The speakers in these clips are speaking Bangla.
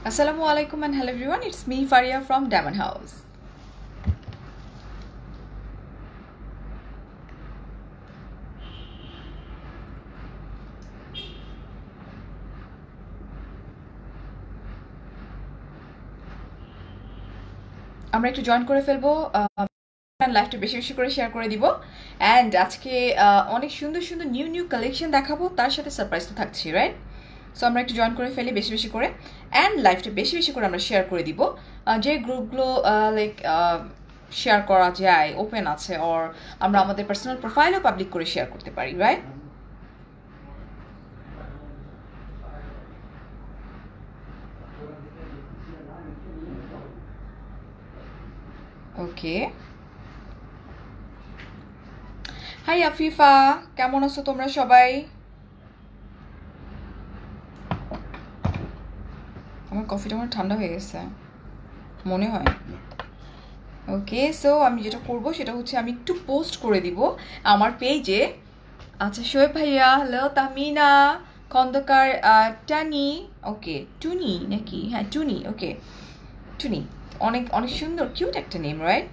Assalamualaikum and hello everyone, it's me Faria from Diamond House. আমরা একটু জয়েন করে ফেলবো, লাইভটা বেশি বেশি করে শেয়ার করে দিব অ্যান্ড আজকে অনেক সুন্দর সুন্দর নিউ কালেকশন দেখাবো, তার সাথে সারপ্রাইজ তো থাকছি, রাইট? সো আমরা একটু জয়েন করে ফেলি বেশি বেশি করে অ্যান্ড লাইভটা বেশি বেশি করে আমরা শেয়ার করে দিব। যে গ্রুপগুলো লাইক শেয়ার করা যায় ওপেন আছে, অর আমরা আমাদের পার্সোনাল প্রোফাইলও পাবলিক করে শেয়ার করতে পারি, রাইট? ওকে, হাই আফিফা, কেমন আছো তোমরা সবাই? আমার কফিটা আমার ঠান্ডা হয়ে গেছে মনে হয়। ওকে, সো আমি যেটা করব সেটা হচ্ছে আমি একটু পোস্ট করে দিব আমার পেজে। আচ্ছা, শোয়েব ভাইয়া, হ্যালো, তামিনা খন্দকার, টানি, ওকে, টুনি নাকি? হ্যাঁ, টুনি, ওকে, টুনি, অনেক অনেক সুন্দর কিউট একটা নেম, রাইট?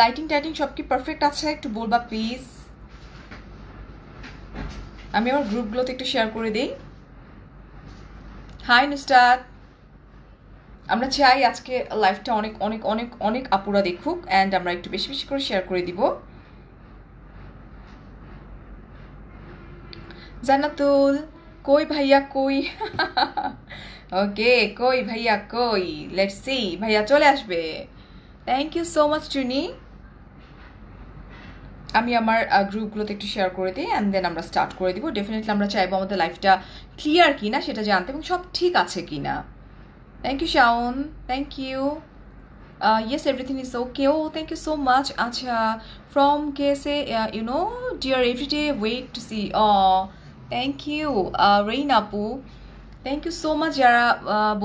লাইটিং টাইটিং সব কি পারফেক্ট আছে? একটু বলবা প্লিজ। আমি আমার গ্রুপগুলোতে একটু শেয়ার করে দিই। হাই নুসরাত, আমরা চাই আজকে লাইভটা অনেক অনেক অনেক অনেক আপুরা দেখুক অ্যান্ড আমরা একটু বেশি বেশি করে শেয়ার করে দিব। জান্নাতুল, কই ভাইয়া কই? ওকে, কই ভাইয়া কই? লেটস সি, ভাইয়া চলে আসবে। থ্যাংক ইউ সো মাচ টুনি। আমি আমার গ্রুপগুলোতে একটু শেয়ার করে দিই অ্যান্ড দেন আমরা স্টার্ট করে দিব। ডেফিনেটলি আমরা চাইবো আমাদের লাইফটা ক্লিয়ার কিনা সেটা জানতে এবং সব ঠিক আছে কিনা। Thank you Shaon, thank you. Yes, everything is okay. Oh, thank you so much. Acha, from KSA, dear, every day wait to see. Oh, thank you, Rain Apu. Thank you so much যারা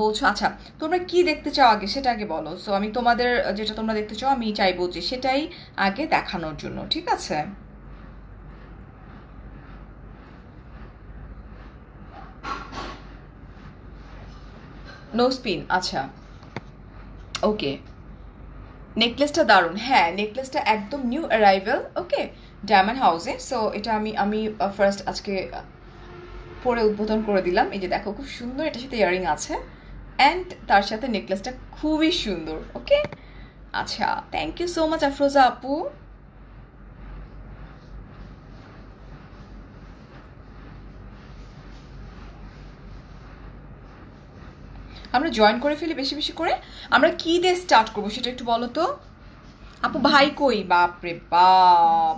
বলছো। আচ্ছা, তোমরা কি দেখতে চাও আগে সেটা আগে বলো। সো আমি তোমাদের যেটা তোমরা দেখতে চাও আমি চাইবো যে সেটাই আগে দেখানোর জন্য, ঠিক আছে? নো স্পিন, আচ্ছা, ওকে। নেকলেসটা দারুণ, হ্যাঁ নেকলেসটা একদম নিউ অ্যারাইভেল, ওকে, ডায়মন্ড হাউসে। সো এটা আমি ফার্স্ট আজকে পরে উদ্বোধন করে দিলাম। এই যে দেখো, খুব সুন্দর, এটার সাথে ইয়ারিং আছে অ্যান্ড তার সাথে নেকলেসটা খুবই সুন্দর, ওকে। আচ্ছা, thank you so much Afroza আপু। আমরা জয়েন করে ফেলি বেশি বেশি করে। আমরা কি দিয়ে স্টার্ট করবো সেটা একটু বলো তো আপু। ভাই কই? বাপরে বাপ,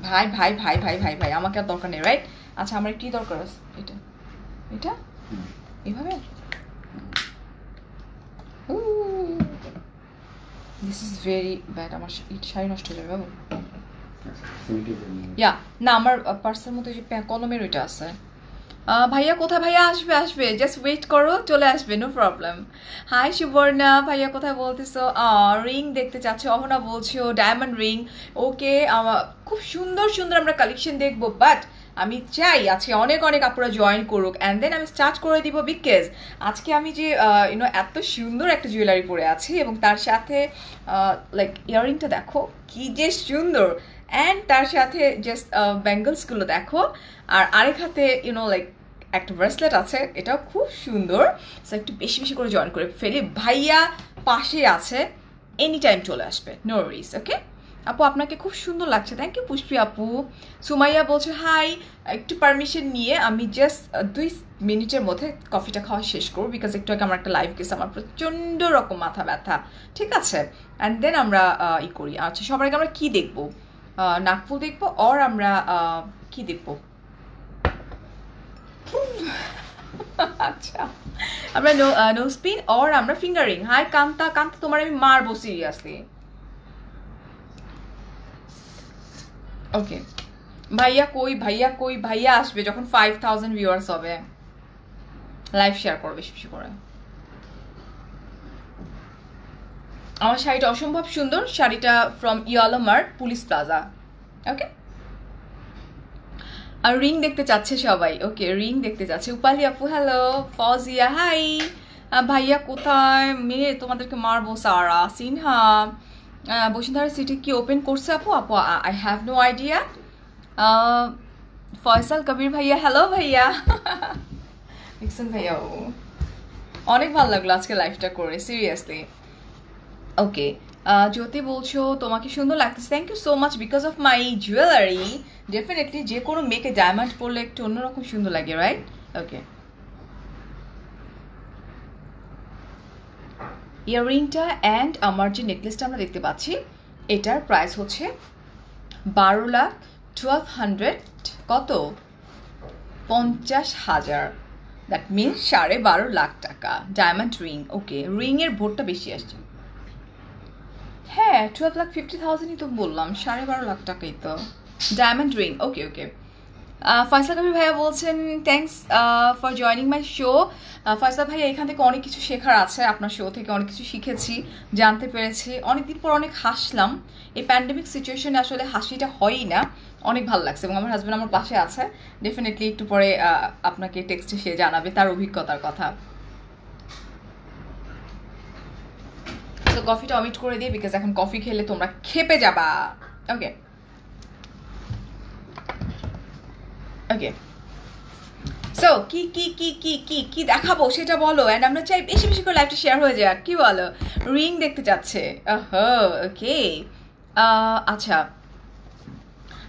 ভাই ভাই ভাই ভাই ভাই ভাই, আমাকে আর দরকার নেই, রাইট? আচ্ছা, আমার কি দরকার আছে? এটা এটা এইভাবে, দিস ইজ ভেরি ব্যাড। আমার শাড়ি নষ্ট হয়ে যাবে বাবু। ইয়া না, আমার পার্সের মধ্যে যে কলমের ওইটা আছে। ভাইয়া কোথায়? ভাইয়া আসবে আসবে, জাস্ট ওয়েট করো, চলে আসবে, নো প্রবলেম। হাই সুবর্ণা, ভাইয়া কোথায় বলতেছো? রিং দেখতে চাচ্ছ, অহনা বলছো ডায়মন্ড রিং, ওকে। খুব সুন্দর সুন্দর আমরা কালেকশন দেখবো, বাট আমি চাই আজকে অনেক অনেক আপুরা জয়েন করুক অ্যান্ড দেন আমি স্টার্ট করে দিব। বিকজ আজকে আমি যে এত সুন্দর একটা জুয়েলারি পরে আছি এবং তার সাথে লাইক ইয়াররিংটা দেখো কি যে সুন্দর, অ্যান্ড তার সাথে জাস্ট ব্যাঙ্গলসগুলো দেখো, আর আরেক হাতে লাইক একটা ব্রেসলেট আছে, এটাও খুব সুন্দর। সো একটু বেশি বেশি করে জয়েন করে ফেলি। ভাইয়া পাশে আছে, এনি টাইম চলে আসবে, নো ওয়ারিজ, ওকে। আপু আপনাকে খুব সুন্দর লাগছে, থ্যাংক ইউ পুষ্পি আপু। সুমাইয়া বলছে হাই, একটু পারমিশন নিয়ে আমি জাস্ট 2 মিনিটের মধ্যে কফিটা খাওয়া শেষ করবো, বিকজ একটু আগে আমার একটা লাইভ গেছে, আমার প্রচণ্ড রকম মাথা ব্যথা, ঠিক আছে? অ্যান্ড দেন আমরা করি। আচ্ছা, সবার আগে আমরা কি দেখবো? নাকফুল দেখবো, অর আমরা কি দেখবো? আচ্ছা, আমরা নো স্পিন অর আমরা ফিঙ্গারিং। হাই কান্তা, কান্তা তোমার আমি মারবো সিরিয়াসলি, ওকে। ভাইয়া কই? ভাইয়া কই? ভাইয়া আসবে যখন 5000 ভিউয়ার্স হবে। লাইভ শেয়ার করো বেশি বেশি করে। আমার শাড়িটা অসম্ভব সুন্দর, শাড়িটা ফ্রম ইয়ালোমার পুলিশ প্লাজা, ওকে। আর রিং দেখতে চাচ্ছে সবাই, ওকে রিং দেখতে চাচ্ছে। উপালি আপু হ্যালো, ফজিয়া হাই, ভাইয়া কোথায়, মেয়ে তোমাদেরকে মারবো। সারা সিনহা, বসুন্ধরা সিটি কি ওপেন করছে আপু? আপু I have no idea. Faisal Kabir ভাইয়া হ্যালো ভাইয়া। দেখছেন ভাইয়া, অনেক ভালো লাগলো আজকে লাইভটা করে, সিরিয়াসলি। ওকে, জ্যোতি বলছো তোমাকে সুন্দর লাগতেছে, thank you so much, because of my jewellery. Definitely যে কোনো মেয়েকে ডায়মন্ড পরলে একটু অন্যরকম সুন্দর লাগে, রাইট? ওকে, ইয়াররিংটা অ্যান্ড আমার যে নেকলেসটা আমরা দেখতে পাচ্ছি এটার প্রাইস হচ্ছে 12,12,100, কত? 50,000, দ্যাট মিনস 12.5 টাকা ডায়মন্ড রিং। ওকে, রিং এর ভোটটা বেশি আসছে। হ্যাঁ 12,50,000ই তো বললাম, 12.5 টাকাই তো ডায়মন্ড রিং। ওকে ওকে, ফয়সাল কবির ভাইয়া বলছেন thanks for joining my show. Faisal ভাইয়া, এখান থেকে অনেক কিছু শেখার আছে, আপনার শো থেকে অনেক কিছু শিখেছি, জানতে পেরেছি, অনেকদিন পর অনেক হাসলাম। এই প্যান্ডেমিক সিচুয়েশনে আসলে হাসিটা হয়ই না, অনেক ভালো লাগছে। এবং আমার হাজব্যান্ড আমার পাশে আছে, ডেফিনেটলি একটু পরে আপনাকে টেক্সটে সে জানাবে তার অভিজ্ঞতার কথা। তো কফিটা অমিট করে দিই, বিকজ এখন কফি খেলে তোমরা খেপে যাবা। ওকে ওকে, সো কি কি কি কি কি কি দেখাবো সেটা বলো, অ্যান্ড আমরা চাই বেশি বেশি করে লাইভটা শেয়ার হয়ে যাক, কি বলো? রিং দেখতে চাচ্ছে, ওকে আচ্ছা,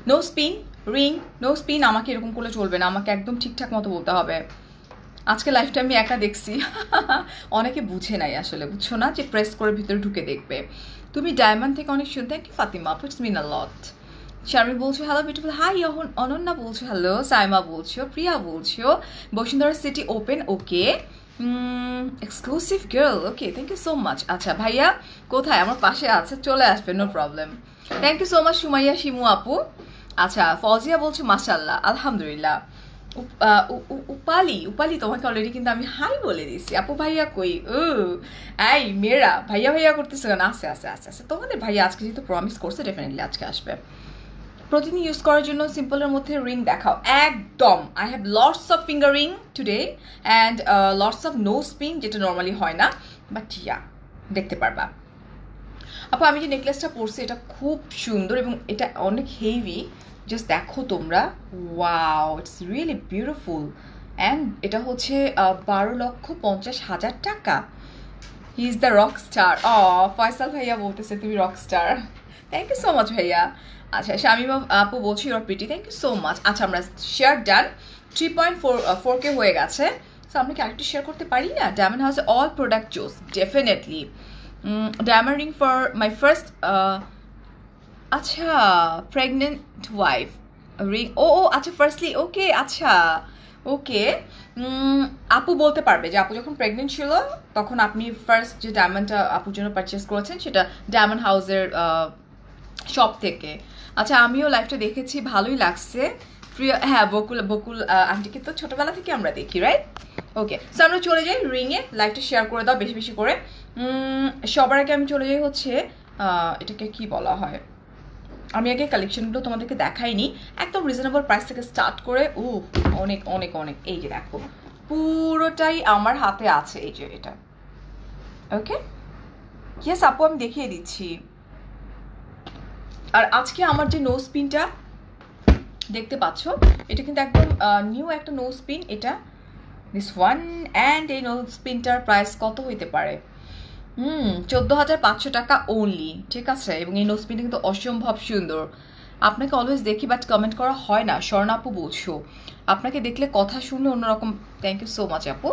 no spin ring, no spin. আমাকে এরকম করলে চলবে না, আমাকে একদম ঠিকঠাক মতো বলতে হবে। আজকে লাইভটা আমি একা দেখছি, অনেকে বুঝে নাই আসলে, বুঝছো না যে প্রেস করে ভিতরে ঢুকে দেখবে। তুমি ডায়মন্ড থেকে অনেক শুনতে, থ্যাংক ইউ ফাতিমা, ইটস মিন আ লট। শারমি বলছো হ্যালো বিউটিফুল, হাই অনন্যা বলছো হ্যালো, সাইমা বলছো, প্রিয়া বলছো Bashundhara city open, okay exclusive girl, okay thank you so much. আচ্ছা ভাইয়া কোথায়? আমার পাশে আছে, চলে আসবে, no problem. Thank you so much Sumaiya Shimu আপু। আচ্ছা ফজিয়া বলছো মাশাল্লাহ, আলহামদুলিল্লাহ। উপালি তোমাকে অলরেডি কিন্তু আমি হাই বলে দিছি। আপু ভাইয়া কই? এই মেয়েরা ভাইয়া ভাইয়া করতেছে কেন? আস্তে আস্তে আস্তে আস্তে, তোমাদের ভাইয়া আজকে যেহেতু প্রমিস করছে ডেফিনেটলি আজকে আসবে। প্রতিদিন ইউজ করার জন্য সিম্পলের মধ্যে রিং দেখাও। একদম, I have lots of finger ring today and lots of no spin, যেটা নর্মালি হয় না, বাট ইয়া দেখতে পারবা। আপু আমি যে নেকলেসটা পরছি এটা খুব সুন্দর এবং এটা অনেক হেভি, জাস্ট দেখো তোমরা, wow it's really beautiful. And এটা হচ্ছে 12,50,000 টাকা। He is the rock star. Faisal ভাইয়া বলতেছে তুমি rock star, thank you so much ভাইয়া। আচ্ছা শামিমা আপু বলছি your pretty, thank you so much. আচ্ছা আমরা শেয়ার ডান, 3.4K হয়ে গেছে। সো আমরা কি আরেকটু শেয়ার করতে পারি না? ডায়মন্ড হাউসে all product choose, definitely diamond ring for my first, আচ্ছা প্রেগনেন্ট ওয়াইফ রিং, ও আচ্ছা ফার্স্টলি, ওকে আচ্ছা ওকে। আপু বলতে পারবে যে আপু যখন প্রেগনেন্ট ছিল তখন আপনি ফার্স্ট যে ডায়মন্ডটা আপুর জন্য পারচেস করেছেন সেটা ডায়মন্ড হাউসের শপ থেকে। আচ্ছা আমিও লাইভটা দেখেছি, ভালোই লাগছে। প্রিয়, হ্যাঁ বকুল আন্টিকে তো ছোটবেলা থেকে আমরা দেখি, রাইট? ওকে সো আমরা চলে যাই রিংয়ে, লাইভটা শেয়ার করে দাও বেশি বেশি করে। সবার আগে আমি চলে যাই হচ্ছে, এটাকে কি বলা হয়, আমি আগে কালেকশনগুলো তোমাদেরকে দেখাইনি, একদম রিজনেবল প্রাইস থেকে স্টার্ট করে অনেক অনেক অনেক। এই যে দেখো পুরোটাই আমার হাতে আছে, এই যে এটা, ওকে ইয়েস আপু আমি দেখিয়ে দিচ্ছি। আর আজকে আমার যে নোজ পিনটা দেখতে পাচ্ছ এটা কিন্তু একদম নিউ একটা নোজ পিন, এটা দিস ওয়ান। অ্যান্ড এই নোজ পিনটার প্রাইস কত হইতে পারে? 14,500 টাকা ওনলি, ঠিক আছে? এবং এই নোজ পিনটা কিন্তু অসম্ভব সুন্দর। আপনাকে অলওয়েজ দেখি বাট কমেন্ট করা হয় না, স্বর্ণা আপু বলছো আপনাকে দেখলে কথা শুনলে অন্যরকম, থ্যাংক ইউ সো মাচ আপু।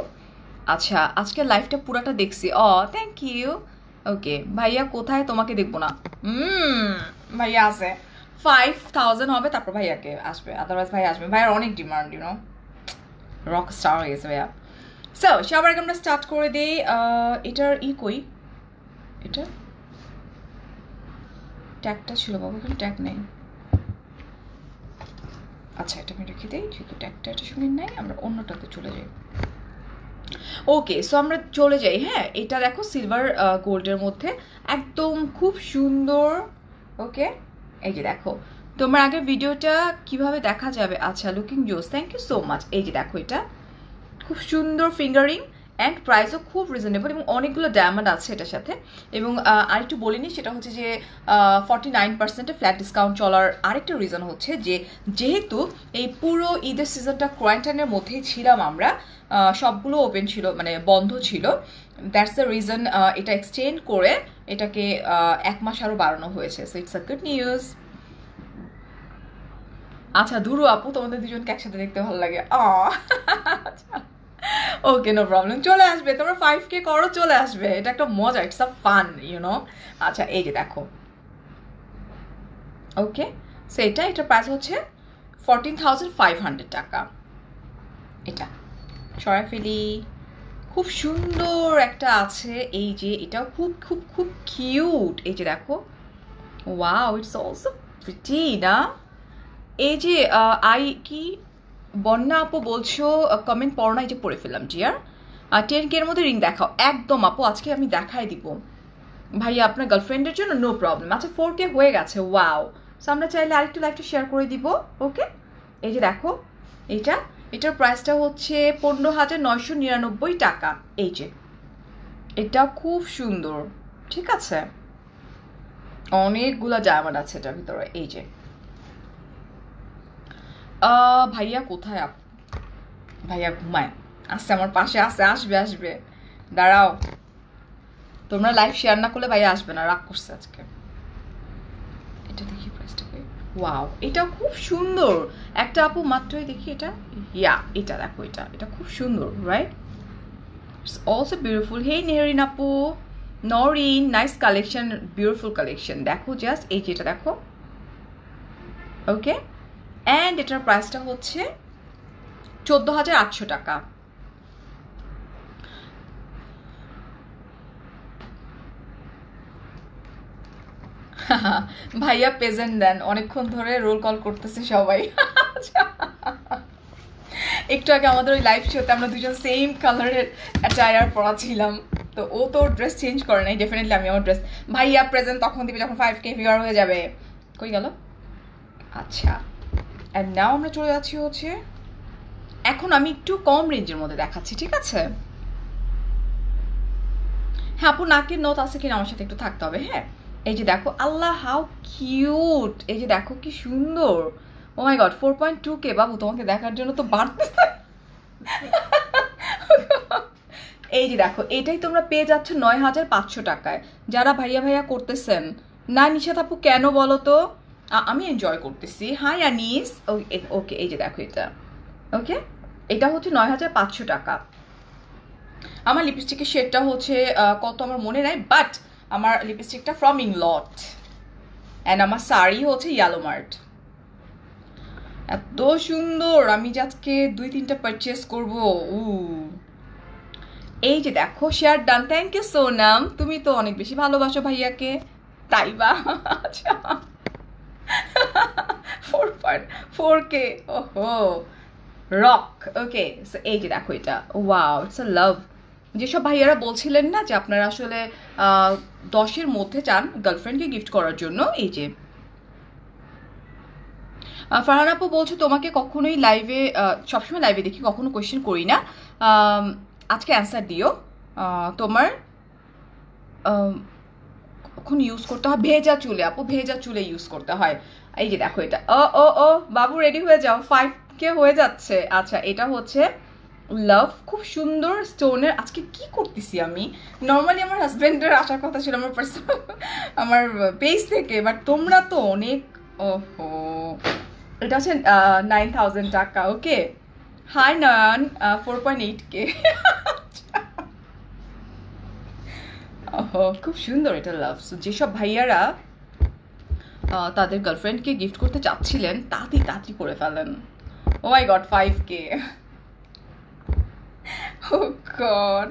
আচ্ছা আজকে লাইভটা পুরাটা দেখছি, থ্যাংক ইউ। ওকে ভাইয়া কোথায়? তোমাকে দেখবো না, ভাইয়া আছে 5,000 হবে তারপর ভাইয়াকে আসবে, আদারওয়াইজ ভাইয়া আসবে, ভাইয়ার অনেক ডিমান্ড, ইউনো রক স্টার হয়ে গেছে ভাইয়া। সো সবার আগে আমরা স্টার্ট করে দিই। এটার কই, এটা ট্যাগটা ছিল বাবা, কিন্তু ট্যাগ নেই। আচ্ছা এটা আমি রেখে দিই, যেহেতু ট্যাগটা এটার সঙ্গে নাই, আমরা অন্যটাতে চলে যাই। ওকে সো আমরা চলে যাই। হ্যাঁ এটা দেখো সিলভার গোল্ডের মধ্যে একদম খুব সুন্দর, ওকে এই যে দেখো তোমার আগের ভিডিওটা কিভাবে দেখা যাবে? আচ্ছা, লুকিং জোস, থ্যাংক ইউ সো মাচ। এই যে দেখো, এটা খুব সুন্দর ফিঙ্গারিং অ্যান্ড প্রাইসও খুব রিজনেবল এবং অনেকগুলো ডায়মন্ড আছে এটার সাথে। এবং আরেকটু বলিনি, সেটা হচ্ছে যে 49% ফ্ল্যাট ডিসকাউন্ট চলার আরেকটা রিজন হচ্ছে যে যেহেতু এই পুরো ঈদের সিজনটা কোয়ারেন্টাইনের মধ্যেই ছিলাম আমরা, সবগুলো ওপেন ছিল, মানে বন্ধ ছিল। দ্যাটস দ্য রিজন এটা এক্সটেন্ড করে এটাকে 1 মাস আরও বাড়ানো হয়েছে। So it's a good news. আচ্ছা দুরু আপু, তোমাদের দুজনকে একসাথে দেখতে ভালো লাগে। আচ্ছা, ওকে, নো প্রবলেম, চলে আসবে, তোমরা 5K করো, চলে আসবে, এটা একটা মজা, ইটস আ ফান, ইউনো। আচ্ছা এই যে দেখো, ওকে, সো এটার প্রাইস হচ্ছে 14,500 টাকা। এটা সরাই ফেলি। খুব সুন্দর একটা আছে, এই যে এটাও খুব খুব খুব কিউট। এই যে দেখো, ওয়াও, ইটস অলসো প্রিটি না? এই যে কি বন্যা আপু বলছো কমেন্ট পড়ো না, এই যে পড়ে ফেললাম জিয়ার। 10K এর মধ্যে রিং দেখাও। একদম আপু, আজকে আমি দেখাই দিব ভাইয়া আপনার গার্লফ্রেন্ডের জন্য, নো প্রবলেম। আচ্ছা 4K হয়ে গেছে, ওয়াও। সো আমরা চাইলে আরেকটু লাইভটা শেয়ার করে দিব। ওকে, এই যে দেখো, এটার প্রাইসটা হচ্ছে 15,999 টাকা। এই যে এটা খুব সুন্দর, ঠিক আছে, অনেকগুলো ডায়মন্ড আছে এটার ভিতরে। এই যে ভাইয়া কোথায়? আপু ভাইয়া ঘুমায়, আসছে আমার পাশে, আসবে। দাঁড়াও, তোমরা লাইভ শেয়ার না করলে ভাইয়া আসবে না, রাগ করছে আজকে। এটা দেখি প্রাইসটা, ওয়াও, এটা খুব সুন্দর। একটা আপু মাত্রই দেখি এটা, এটা দেখো, এটা খুব সুন্দর, right? It's also beautiful. Hey Nehrin আপু, Norin, nice collection, beautiful collection. দেখো জাস্ট, এই যে এটা দেখো, ওকে, অ্যান্ড এটার প্রাইসটা হচ্ছে 14,800 টাকা। ভাইয়া প্রেজেন্ট দেন, অনেকক্ষণ ধরে রোল কল করতেছে সবাই। একটু আগে আমাদের ওই লাইভ শোতে আমরা দুজন সেম কালারের অ্যাটায়ার পরা ছিলাম, তো ও তো ড্রেস চেঞ্জ করে নাই, ডেফিনেটলি আমি আমার ড্রেস। ভাইয়া প্রেজেন্ট তখন দিবে যখন 5K ভিউয়ার হয়ে যাবে। কই গেল? আচ্ছা, অ্যান্ড নাও আমরা চলে যাচ্ছি হচ্ছে, এখন আমি একটু কম রেঞ্জের মধ্যে দেখাচ্ছি, ঠিক আছে? হ্যাঁ আপু, নাকের নথ আছে কিনা আমার সাথে একটু থাকতে হবে। হ্যাঁ, এই যে দেখো, আল্লাহ হাউ কিউট, এই যে দেখো কি সুন্দর। ও মাই গড, 4.2K বাবু, তোমাকে দেখার জন্য তো বাড়তে। এই যে দেখো, এটাই তোমরা পেয়ে যাচ্ছ 9,500 টাকায়। যারা ভাইয়া করতেছেন না, নিশাত আপু কেন বলো তো? আমি এনজয় করতেছি। হাই আনিস, ওকে, এই যে দেখো এটা, ওকে, এটা হচ্ছে 9,500 টাকা। আমার লিপস্টিকের শেডটা হচ্ছে কত আমার মনে নাই, বাট আমার লিপস্টিকটা ফ্রম ইংলট, অ্যান্ড আমার শাড়ি হচ্ছে ইয়েলো মার্ট। এত সুন্দর, আমি যে আজকে 2-3টা পারচেস করবো। এই যে দেখো, share done, thank you Sonam, তুমি তো অনেক বেশি ভালোবাসো ভাইয়াকে, তাই বা? আচ্ছা, 4.4K, ওহো, রক। ওকে, এই যে দেখো, এটা ওয়াও, ইটস আ লাভ। যেসব ভাইয়ারা বলছিলেন না যে আপনারা আসলে 10-এর মধ্যে চান গার্লফ্রেন্ডকে গিফট করার জন্য, এই যে ফারহান আপু বলছো তোমাকে কখনোই লাইভে, সবসময় লাইভে দেখি, কখনো কোয়েশ্চেন করি না, আজকে অ্যান্সার দিও। তোমার কখন ইউজ করতে হয়? ভেজা চুলে আপু, ভেজা চুলে ইউজ করতে হয়। এই যে দেখো, এটা ও বাবু রেডি হয়ে যাও, 5K হয়ে যাচ্ছে। আচ্ছা, এটা হচ্ছে লাভ, খুব সুন্দর স্টোনের। আজকে কি করতেছি আমি, নর্মালি আমার হাজবেন্ডের আসার কথা ছিল আমার পার্সোনাল, আমার পেজ থেকে, বাট তোমরা তো অনেক, ওহো, এটা হচ্ছে 9,000 টাকা। ওকে, হাই নয়ন, 4.8K। ওহো, খুব সুন্দর এটা লাভ। যেসব ভাইয়ারা তাদের গার্লফ্রেন্ডকে গিফট করতে চাচ্ছিলেন, তাড়াতাড়ি করে ফেলেন। ও my god, 5K, O god.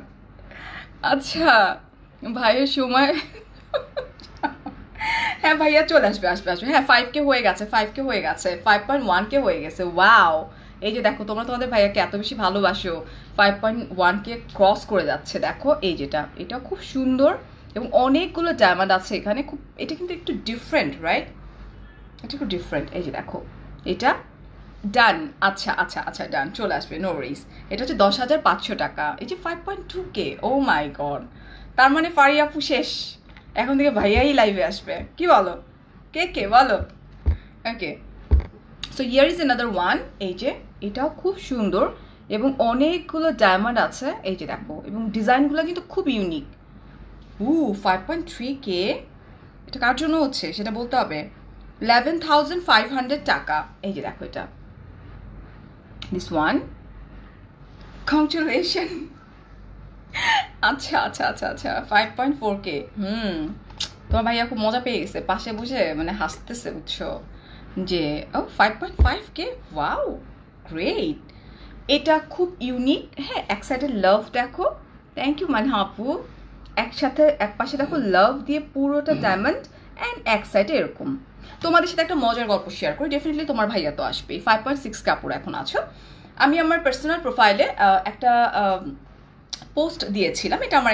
আচ্ছা ভাইয়ের সময়, হ্যাঁ ভাইয়া চলে আসবে। হ্যাঁ 5K হয়ে গেছে, 5.1K হয়ে গেছে। ওয়াও, এই যে দেখো, তোমরা তোমাদের ভাইয়াকে এত বেশি ভালোবাসো, 5.1K ক্রস করে যাচ্ছে। দেখো এই যেটা, এটা খুব সুন্দর এবং অনেকগুলো ডায়মন্ড আছে এখানে, খুব, এটা কিন্তু একটু ডিফারেন্ট, রাইট? এটা একটু ডিফারেন্ট। এই যে দেখো এটা ডান। আচ্ছা আচ্ছা আচ্ছা ডান, চলে আসবে, নো ওয়ারিস। এটা হচ্ছে 10,500 টাকা। এই যে 5.2K, ও মাই গড। তার মানে ফারিয়া আপু শেষ, এখন থেকে ভাইয়াই লাইভে আসবে, কি বলো? কে বলো? Okay, so here is another one. এই যে এটাও খুব সুন্দর এবং অনেকগুলো ডায়মন্ড আছে, এই যে দেখো, এবং ডিজাইনগুলো কিন্তু খুব ইউনিক। 5.3K, এটা কার জন্য হচ্ছে সেটা বলতে হবে। 11,500 টাকা। এই যে দেখো এটা, দিস ওয়ান, কংগ্রেচুলেশন। আচ্ছা আচ্ছা আচ্ছা আচ্ছা, 5.4K। তোমার ভাইয়া খুব মজা পেয়ে গেছে, পাশে বসে মানে হাসতেছে, বুঝছো যে ও 5.5K, ওয়াও গ্রেট। এটা খুব ইউনিক। হ্যাঁ, এক সাইডে লাভ দেখো, থ্যাংক ইউ মানহা আপু। একসাথে এক পাশে দেখো লাভ দিয়ে পুরোটা ডায়মন্ড, অ্যান্ড এক সাইডে এরকম। তোমাদের সাথে একটা মজার গল্প শেয়ার করি, ডেফিনেটলি তোমার ভাইয়া তো আসবেই। 5.6K আপুর এখন আছো। আমি আমার পার্সোনাল প্রোফাইলে একটা পোস্ট দিয়েছিলাম, এটা আমার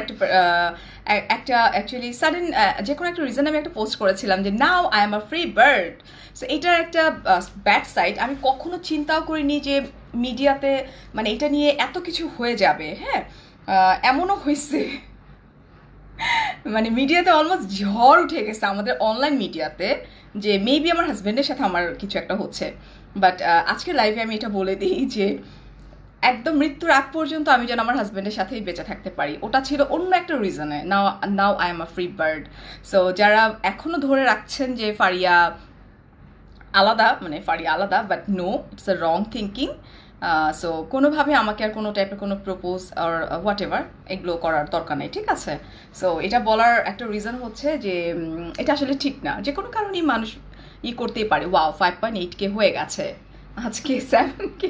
একটা অ্যাকচুয়ালি সাডেন যে কোনো একটা রিজনে আমি একটা পোস্ট করেছিলাম যে নাও I am a free bird. So এটার একটা ব্যাড সাইড, আমি কখনো চিন্তাও করিনি যে মিডিয়াতে মানে এটা নিয়ে এত কিছু হয়ে যাবে। হ্যাঁ, এমনও হয়েছে, মানে মিডিয়াতে অলমোস্ট ঝড় উঠে গেছে আমাদের অনলাইন মিডিয়াতে, যে মেবি আমার হাজব্যান্ডের সাথে আমার কিছু একটা হচ্ছে। বাট আজকের লাইভে আমি এটা বলে দিই যে একদম মৃত্যুর আগ পর্যন্ত আমি যেন আমার হাজব্যান্ডের সাথেই বেঁচে থাকতে পারি। ওটা ছিল অন্য একটা রিজনে, now I am a free bird. So যারা এখনো ধরে রাখছেন যে ফারিয়া আলাদা, মানে ফারিয়া আলাদা, but no, it's a wrong thinking. So কোনোভাবে আমাকে আর কোনো টাইপের কোনো প্রপোজ আর হোয়াট এভার এগুলো করার দরকার নেই, ঠিক আছে? সো এটা বলার একটা রিজন হচ্ছে যে এটা আসলে ঠিক না, যে কোনো কারণেই মানুষ করতেই পারে। ওয়াও, 5.8K হয়ে গেছে আজকে, 7K।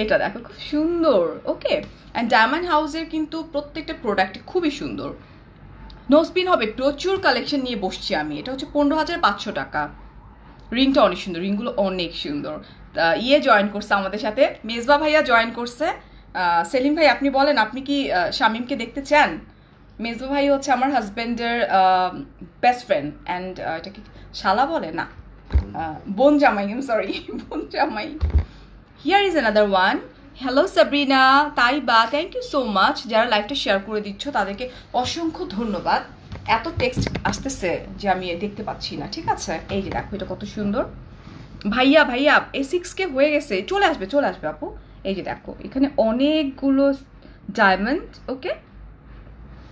এটা দেখো খুব সুন্দর। ওকে, অ্যান্ড ডায়মন্ড হাউসের কিন্তু প্রত্যেকটা প্রোডাক্ট খুবই সুন্দর। নোসপিন হবে, প্রচুর কালেকশন নিয়ে বসছি আমি। এটা হচ্ছে 15,500 টাকা। রিংটা অনেক সুন্দর, রিংগুলো অনেক সুন্দর। জয়েন করছে আমাদের সাথে, মেজবা ভাইয়া জয়েন করছে। সেলিম ভাই আপনি বলেন, আপনি কি শামিমকে দেখতে চান? মেজবা ভাই হচ্ছে আমার হাজব্যান্ডের বেস্ট ফ্রেন্ড, অ্যান্ড এটা কি শালা বলে না, বোন জামাই, সরি, বোন জামাই। Here is another one. Hello Sabrina, Taiba, thank you so much. যারা লাইভটা শেয়ার করে দিচ্ছ তাদেরকে অসংখ্য ধন্যবাদ। এত টেক্সট আসতেছে যে আমি দেখতে পাচ্ছি না, ঠিক আছে? এই যে দেখো এটা কত সুন্দর। ভাইয়া এই 6K হয়ে গেছে, চলে আসবে আপু। এই যে দেখো এখানে অনেকগুলো ডায়মন্ড। ওকে,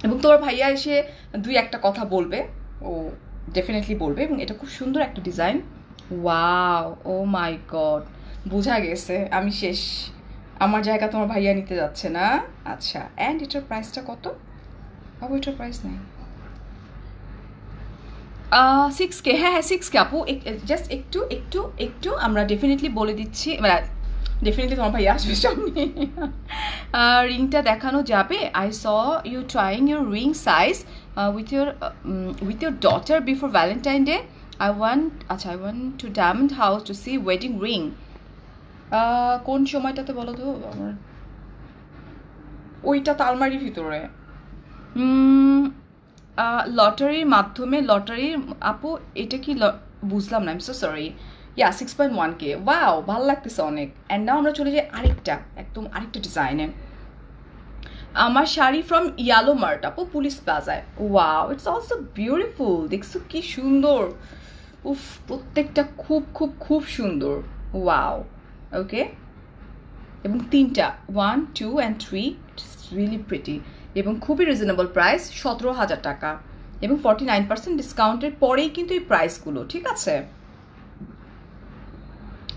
এবং তোমার ভাইয়া এসে দুই একটা কথা বলবে, ও ডেফিনেটলি বলবে। এবং এটা খুব সুন্দর একটা design. Wow, O my god, বোঝা গেছে আমি শেষ। আমার জায়গা তোমার ভাইয়া নিতে যাচ্ছে না। আচ্ছা, অ্যান্ড এটার প্রাইসটা কত? বাবু এটার প্রাইস নাই। 6K, হ্যাঁ 6K আপু। জাস্ট একটু আমরা ডেফিনেটলি বলে দিচ্ছি, মানে ডেফিনেটলি তোমার ভাইয়া আসবে সামনে। রিংটা দেখানো যাবে? I saw you trying your ring size with your daughter before Valentine Day. I want to Diamond House to see wedding ring. কোন সময়টাতে বলো তো আমার? ওইটা তালমারির ভিতরে, লটারির মাধ্যমে। লটারির আপু এটা কি বুঝলাম না, I am so sorry. 6.1K, wow, ভালো লাগতেছে অনেক। অ্যান্ড নাও আমরা চলে যাই আরেকটা ডিজাইনে। আমার শাড়ি ফ্রম ইয়ালো মার্ট আপু, পুলিশ প্লাজায়। Wow, it's also beautiful. দেখছো কি সুন্দর, উফ, প্রত্যেকটা খুব খুব খুব সুন্দর। ওয়াও, ওকে, এবং 3টা 1, 2 and 3, ইটস রিয়েলি প্রিটি। এবং খুবই রিজনেবল প্রাইস, 17,000 টাকা, এবং 49% ডিসকাউন্টের পরেই কিন্তু এই প্রাইসগুলো, ঠিক আছে?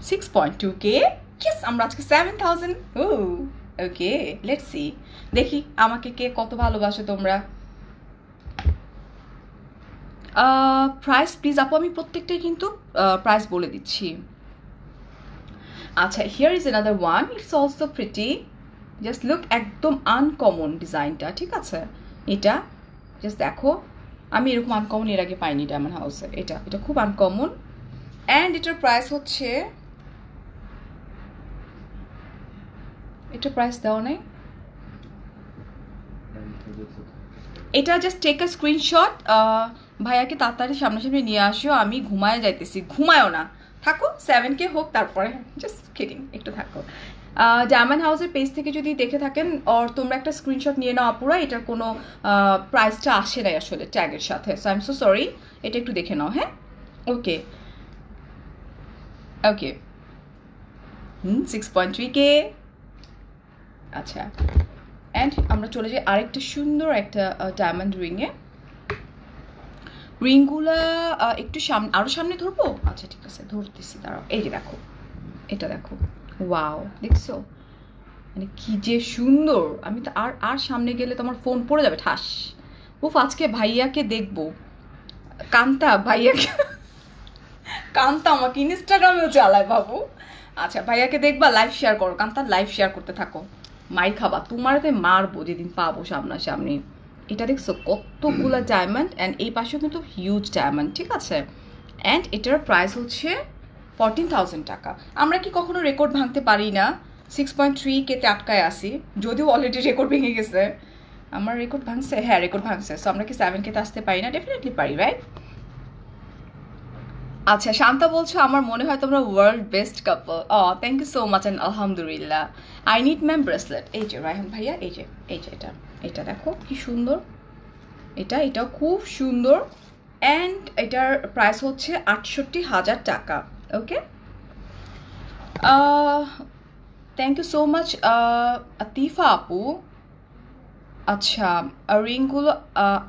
6.2K, ইয়েস, আমরা আজকে 7,000। ওকে, লেটস সি, দেখি আমাকে কে কত ভালোবাসে তোমরা। প্রাইস প্লিজ আপু, আমি প্রত্যেকটাই কিন্তু প্রাইস বলে দিচ্ছি। আচ্ছা, here is another one, it's also pretty. Just look, একদম আনকমন ডিজাইনটা, ঠিক আছে? এটা জাস্ট দেখো, আমি এরকম আনকমন এর আগে পাইনি ডায়মন্ড হাউসে। এটা খুব আনকমন। অ্যান্ড এটার প্রাইস হচ্ছে, এটা প্রাইস দেওয়া নেই। এটা জাস্ট টেক আ স্ক্রিনশট, ভাইয়াকে তাড়াতাড়ি সামনাসামনি নিয়ে আসিও, আমি ঘুমায় যাইতেছি। ঘুমায়ও না, থাকো 7K হোক তারপরে, জাস্ট কিডিং, একটু থাকো। ডায়মন্ড হাউসের পেজ থেকে যদি দেখে থাকেন আর তোমরা একটা স্ক্রিনশট নিয়ে নাও আপুরা, এটার কোনো প্রাইসটা আসে নাই আসলে ট্যাগের সাথে, so I am so sorry, এটা একটু দেখে নাও। হ্যাঁ, ওকে ওকে, 6.3K। আচ্ছা, অ্যান্ড আমরা চলে যাই আরেকটা সুন্দর একটা ডায়মন্ড রিংয়ে। রিংগুলা একটু সামনে, আরও সামনে ধরবো? আচ্ছা ঠিক আছে, ধরতেছি, দাঁড়াও। এই যে দেখো, এটা দেখো, ওয়াও, দেখছো মানে কি যে সুন্দর। আমি তো আর সামনে গেলে তোমার ফোন পড়ে যাবে ঠাস। উফ, আজকে ভাইয়াকে দেখবো। কান্তা ভাইয়াকে, কান্তা আমাকে ইনস্টাগ্রামেও চালায় বাবু। আচ্ছা, ভাইয়াকে দেখবা, লাইভ শেয়ার করো, কান্তা লাইভ শেয়ার করতে থাকো। মাই খাবা, তোমারতে মারবো যেদিন পাবো সামনাসামনি। এটা দেখছো কতগুলা ডায়মন্ড, অ্যান্ড এই পাশেও কিন্তু হিউজ ডায়মন্ড, ঠিক আছে। অ্যান্ড এটার প্রাইস হচ্ছে 14,000 টাকা। আমরা কি কখনো রেকর্ড ভাঙতে পারি না? 6.3K-তে আটকায় আসি, যদিও অলরেডি রেকর্ড ভেঙে গেছে। আমার রেকর্ড ভাঙছে, হ্যাঁ রেকর্ড ভাঙছে। সো আমরা কি 7K-তে আসতে পারি না? ডেফিনেটলি পারি, রাইট? আচ্ছা, শান্তা বলছো আমার মনে হয় তোমরা world best couple. Thank you so much, and আলহামদুলিল্লাহ। I need ma'am bracelet. এই যে রায়হান ভাইয়া, এই যে এটা দেখো কি সুন্দর, এটাও খুব সুন্দর। অ্যান্ড এটার প্রাইস হচ্ছে 68,000 টাকা। Okay, thank you so much Atifa আপু। আচ্ছা, রিংগুলো,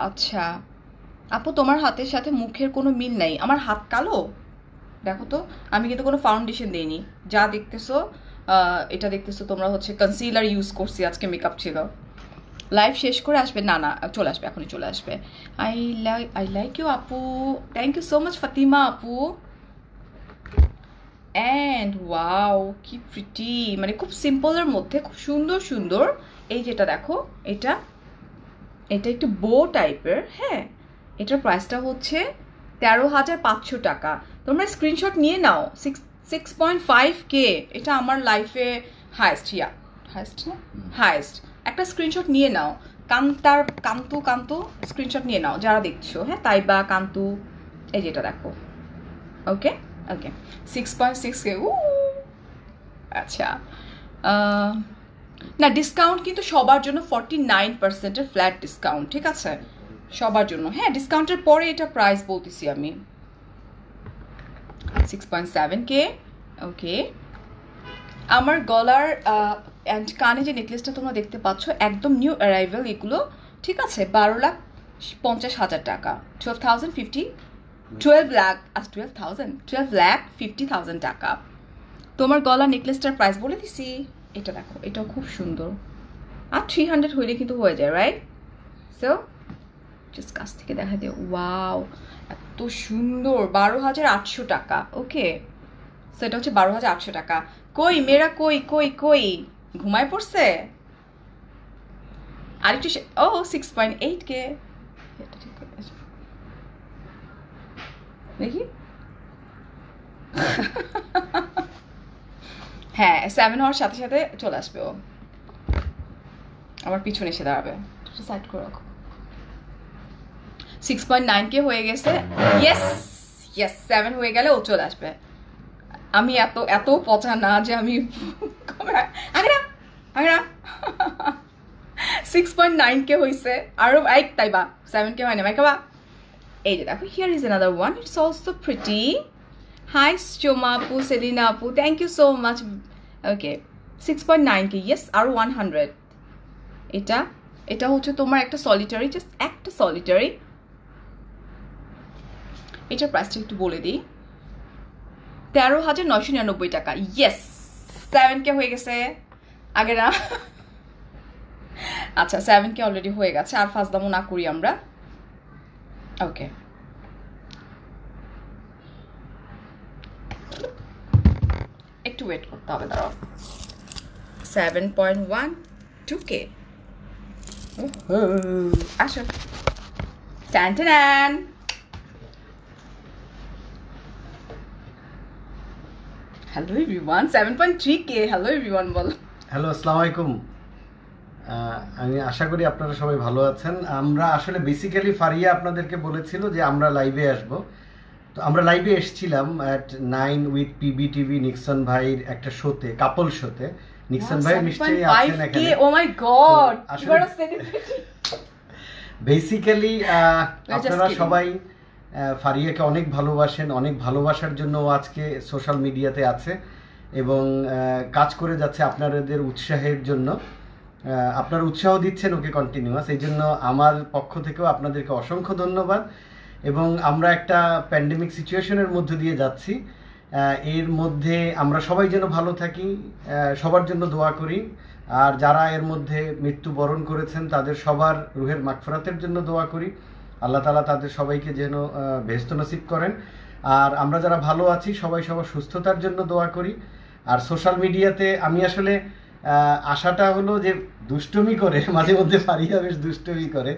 আচ্ছা আপু তোমার হাতের সাথে মুখের কোনো মিল নাই। আমার হাত কালো, দেখো তো, আমি কিন্তু কোনো ফাউন্ডেশন দিইনি। যা দেখতেছো, এটা দেখতেছো তোমরা হচ্ছে কনসিলার ইউজ করছি, আজকে মেকআপ ছিল। লাইভ শেষ করে আসবে? না না, চলে আসবে, এখনই চলে আসবে। আই লাইক ইউ আপু, thank you so much Fatima আপু। অ্যান্ড ওয়াও, কি প্রিটি, মানে খুব সিম্পলের মধ্যে খুব সুন্দর সুন্দর। এই যেটা দেখো, এটা একটু বো টাইপের। হ্যাঁ, এটার প্রাইসটা হচ্ছে 13,500 টাকা। তোমরা স্ক্রিনশট নিয়ে নাও। 6.5K, এটা আমার লাইফে হাইস্ট, হাইস্ট না, হাইস্ট। একটা স্ক্রিনশট নিয়ে নাও। কান্তু স্ক্রিনশট নিয়ে নাও যারা দেখছো। হ্যাঁ, তাইবা, কান্তু, এই যেটা দেখো। ওকে ওকে, 6.6K। আচ্ছা, না ডিসকাউন্ট কিন্তু সবার জন্য 49%-এর ফ্ল্যাট ডিসকাউন্ট, ঠিক আছে, সবার জন্য। হ্যাঁ, ডিসকাউন্টের পরে এটা প্রাইস বলতেছি আমি। 6.7K। ওকে, আমার গলার অ্যান্ড কানে যে নেকলেসটা তোমরা দেখতে পাচ্ছ, একদম নিউ অ্যারাইভেল এগুলো, ঠিক আছে। 12,50,000 টাকা, 12,50,000 টাকা। তোমার গলা নেকলেসটার প্রাইস বলে দিছি, এটা দেখো, এটাও খুব সুন্দর। আর 300 হইলে কিন্তু হয়ে যায়, রাইট? সো জাস্ট কাছ থেকে দেখা দিও। ওয়াও, এত সুন্দর, 12,800 টাকা। ওকে, সো এটা হচ্ছে 12,800 টাকা। কই মেয়েরা, কই ঘুমায় পড়ছে? আরেকটু, 6.8K। দেখি, হ্যাঁ 7 হওয়ার সাথে সাথে চলে আসবে ও, আমার পিছনে এসে দাঁড়াবে। সাইড করে রাখো। 6.9K হয়ে গেছে। ইয়েস 7 হয়ে গেলে ও চলে আসবে। আমি এত পচা না যে আমি আগে না 6.9K হয়েছে, আরো এক তাইবা 7K হয় না মাইকাবা। এই যে দেখো, here is another one, it's also pretty. Hi Soma আপু, সেলিনা আপু, thank you so much. Okay, 6.9K, yes, আরো 100। এটা হচ্ছে তোমার একটা সলিটারি, জাস্ট একটা সলিটারি। এটার প্রাইসটা একটু বলে দিই, 13,999 টাকা। ইয়েস, 7K হয়ে গেছে, আগে না। আচ্ছা, 7K অলরেডি হয়ে গেছে, আর ফাজদামো না করি আমরা। ওকে, একটু ওয়েট করতে হবে, দাঁড়াও। 7.12K, আসো, টান। Hello everyone, 7.3K। Hello everyone বল। হ্যালো, আসসালামু আলাইকুম। আমি আশা করি আপনারা সবাই ভালো আছেন। আমরা আসলে বেসিক্যালি ফারিয়া আপনাদেরকে বলেছিল যে আমরা লাইভে আসব, তো আমরা লাইভে এসেছিলাম অ্যাট 9 উইথ পিবিটিভি নিক্সন ভাইয়ের একটা শোতে, কাপল শোতে। নিক্সন ভাই নিশ্চয়ই আছেন এখানে। ও মাই গড, বেসিক্যালি আপনারা সবাই ফারিয়াকে অনেক ভালোবাসেন, অনেক ভালোবাসার জন্য ও আজকে সোশ্যাল মিডিয়াতে আছে এবং কাজ করে যাচ্ছে আপনাদের উৎসাহের জন্য। আপনারা উৎসাহ দিচ্ছেন ওকে কন্টিনিউয়াস, এই জন্য আমার পক্ষ থেকেও আপনাদেরকে অসংখ্য ধন্যবাদ। এবং আমরা একটা প্যান্ডেমিক সিচুয়েশনের মধ্যে দিয়ে যাচ্ছি, এর মধ্যে আমরা সবাই যেন ভালো থাকি, সবার জন্য দোয়া করি। আর যারা এর মধ্যে মৃত্যুবরণ করেছেন তাদের সবার রুহের মাগফিরাতের জন্য দোয়া করি। আল্লাহ তাআলা তাদের সবাইকে যেন বেহেশত নসিব করেন। আর আমরা যারা ভালো আছি সবাই সবার সুস্থতার জন্য দোয়া করি। আর সোশ্যাল মিডিয়াতে আমি আসলে আশাটা হলো যে দুষ্টুমি করে মাঝে মধ্যে ফারিয়া বেশ দুষ্টুমি করে,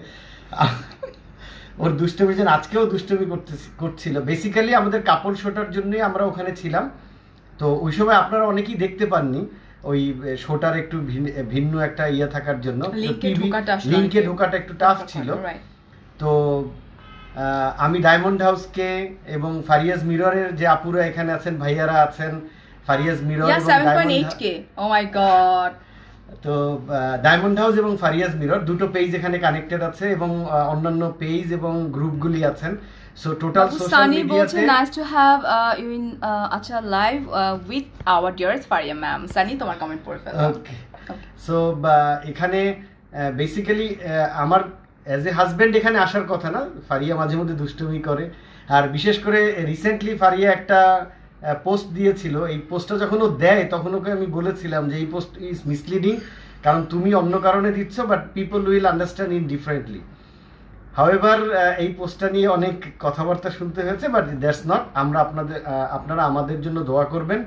ওর দুষ্টুমির জন্য আজকেও দুষ্টুমি করছিল। বেসিক্যালি আমাদের কাপড় শোটার জন্যই আমরা ওখানে ছিলাম, তো ওই সময় আপনারা অনেকেই দেখতে পাননি ওই শোটার একটু ভিন্ন একটা ইয়ে থাকার জন্য লিঙ্কে ঢোকাটা একটু টাফ ছিল। তো আমি ডায়মন্ড হাউসকে এবং ফারিয়াজ মিররের যে আপুরা এখানে আছেন, ভাইয়ারা আছেন, ফারিয়াজ মিরর এবং 7.8k, ও মাই গড। তো ডায়মন্ড হাউস এবং ফারিয়াজ মিরর দুটো পেজ এখানে কানেক্টেড আছে এবং অন্যান্য পেজ এবং গ্রুপগুলি আছেন। সো টোটাল সোশ্যাল মিডিয়াতে nice to have you in আচ্ছা live with our dearest Faria ma'am. Sunny তোমার কমেন্ট পড়ে ফেলো। ওকে, সো এখানে বেসিক্যালি আমার অ্যাজ এ হাজবেন্ড এখানে আসার কথা না, ফারিয়া মাঝে মধ্যে দুষ্টুমি করে। আর বিশেষ করে রিসেন্টলি ফারিয়া একটা পোস্ট দিয়েছিল, এই পোস্টটা যখন ও দেয় তখন ওকে আমি বলেছিলাম যে এই পোস্ট ইজ মিসলিডিং, কারণ তুমি অন্য কারণে দিচ্ছ but people will understand in differently. However এই পোস্টটা নিয়ে অনেক কথাবার্তা শুনতে হয়েছে, বাট দ্যাটস নট। আপনারা আমাদের জন্য দোয়া করবেন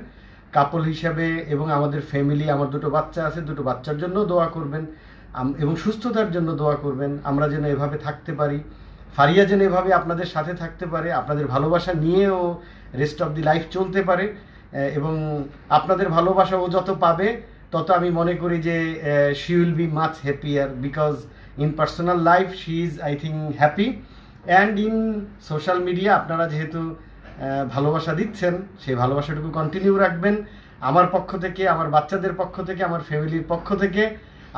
কাপল হিসাবে, এবং আমাদের ফ্যামিলি, আমার দুটো বাচ্চা আছে, দুটো বাচ্চার জন্য দোয়া করবেন এবং সুস্থতার জন্য দোয়া করবেন। আমরা যেন এভাবে থাকতে পারি, ফারিয়া যেন এভাবে আপনাদের সাথে থাকতে পারে, আপনাদের ভালোবাসা নিয়েও রেস্ট অফ দি লাইফ চলতে পারে। এবং আপনাদের ভালোবাসা ও যত পাবে তত আমি মনে করি যে she will be much happier, because in personal life she is I think happy, and in social media আপনারা যেহেতু ভালোবাসা দিচ্ছেন সেই ভালোবাসাটুকু কন্টিনিউ রাখবেন। আমার পক্ষ থেকে, আমার বাচ্চাদের পক্ষ থেকে, আমার ফ্যামিলির পক্ষ থেকে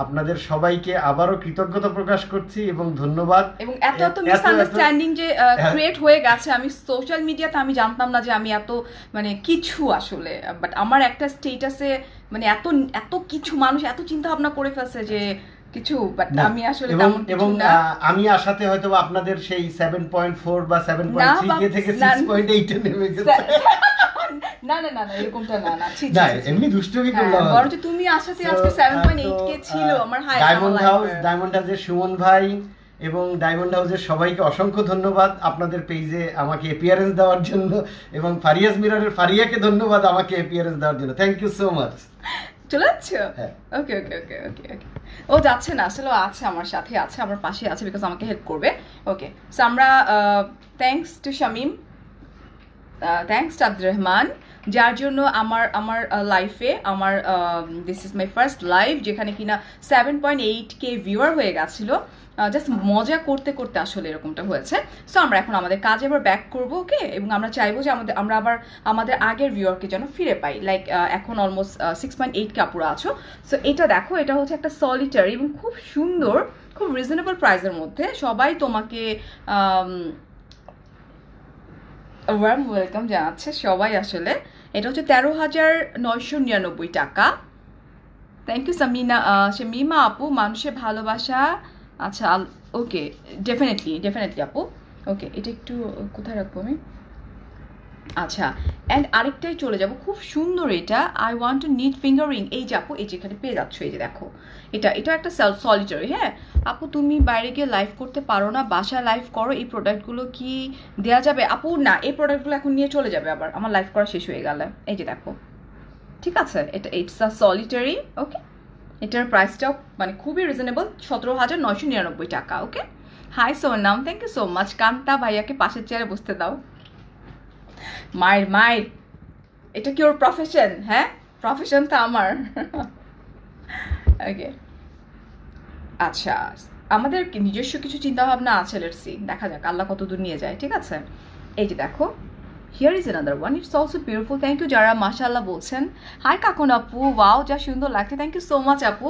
আপনাদের সবাইকে আবারও কৃতজ্ঞতা প্রকাশ করছি এবং ধন্যবাদ। এবং এত মিসআন্ডারস্ট্যান্ডিং যে ক্রিয়েট হয়ে গেছে, আমি সোশ্যাল মিডিয়াতে আমি জানতাম না যে আমি এত মানে কিছু আসলে, বাট আমার একটা স্টেটাসে মানে এত এত কিছু মানুষ এত চিন্তা ভাবনা করে ফেলছে যে কিছু, বাট আমি আসলে এবং আমি আশাতে হয়তো আপনাদের সেই 7.4 বা 7.3 কে থেকে 6.8 এ নেমে গেছে। না না না না, এরকমটা না না, ঠিক না, এমনি দুষ্টুমি করলাম। বরঞ্চ তুমি আসাতে আজকে 7.8 কে ছিল আমার হাই। ডায়মন্ড হাউসের সুমন ভাই এবং ডায়মন্ড হাউসের সবাইকে অসংখ্য ধন্যবাদ আপনাদের পেজে আমাকে অ্যাপিয়ারেন্স দেওয়ার জন্য, এবং ফারিয়াজ মিররের ফারিয়াকে ধন্যবাদ আমাকে অ্যাপিয়ারেন্স দেওয়ার জন্য। Thank you so much. চলে যাচ্ছে? ওকে ওকে ওকে ওকে ওকে, ও যাচ্ছে না আসলে, আছে আমার সাথে আছে, আমার পাশে আছে, বিকজ আমাকে হেল্প করবে। ওকে, সো আমরা thanks to Shamim, thanks to Abdur Rahman, যার জন্য আমার লাইফে আমার this is my first live যেখানে কিনা 7.8k ভিউয়ার হয়ে গেছিলো। জাস্ট মজা করতে করতে আসলে এরকমটা হয়েছে। সো আমরা এখন আমাদের কাজে আবার ব্যাক করবো, ওকে। এবং আমরা চাইবো যে আমরা আবার আমাদের আগের ভিউয়ারকে যেন ফিরে পাই। লাইক এখন অলমোস্ট 6.8k আপুরা আছো। সো এটা দেখো, এটা হচ্ছে একটা সলিটারি এবং খুব সুন্দর, খুব রিজনেবল প্রাইসের মধ্যে। সবাই তোমাকে ওয়ার্ম ওয়েলকাম জানাচ্ছে সবাই। আসলে এটা হচ্ছে 13,999 টাকা। থ্যাংক ইউ শামিমা আপু, মানুষের ভালোবাসা। আচ্ছা ওকে, ডেফিনেটলি আপু। ওকে, এটা একটু কোথায় রাখবো আমি? আচ্ছা, অ্যান্ড আরেকটাই চলে যাব, খুব সুন্দর এটা। I want to need fingering, এই যে আপু, এই যে এখানে পেয়ে যাচ্ছ, এই যে দেখো, এটা একটা সলিটারি। হ্যাঁ আপু, তুমি বাইরে গিয়ে লাইভ করতে পারো না, বাসায় লাইভ করো, এই প্রোডাক্টগুলো কি দেওয়া যাবে? আপু না, এই প্রোডাক্টগুলো এখন নিয়ে চলে যাবে আবার, আমার লাইভ করা শেষ হয়ে গেলে। এই যে দেখো, ঠিক আছে, ইটস আ সলিটারি। ওকে, এটার প্রাইসটাও মানে খুবই রিজনেবল, 17,999 টাকা। Okay, hi Sonam, thank you so much. Kanta ভাইয়াকে পাশের চেয়ারে বসতে দাও। মায়ের এটা কি ওর প্রফেশন? হ্যাঁ, প্রফেশন তো আমার। ওকে, আচ্ছা, আমাদের নিজস্ব কিছু চিন্তা ভাবনা আছে, লেটস সি, দেখা যাক আল্লাহ কত দূর নিয়ে যায়। ঠিক আছে, এই যে দেখো, here is another one, it's also beautiful. Thank you যারা মাশাআল্লাহ বলছেন। হাই কাকুন আপু, ওয়াও যা সুন্দর লাগছে, থ্যাংক ইউ সো মাচ আপু।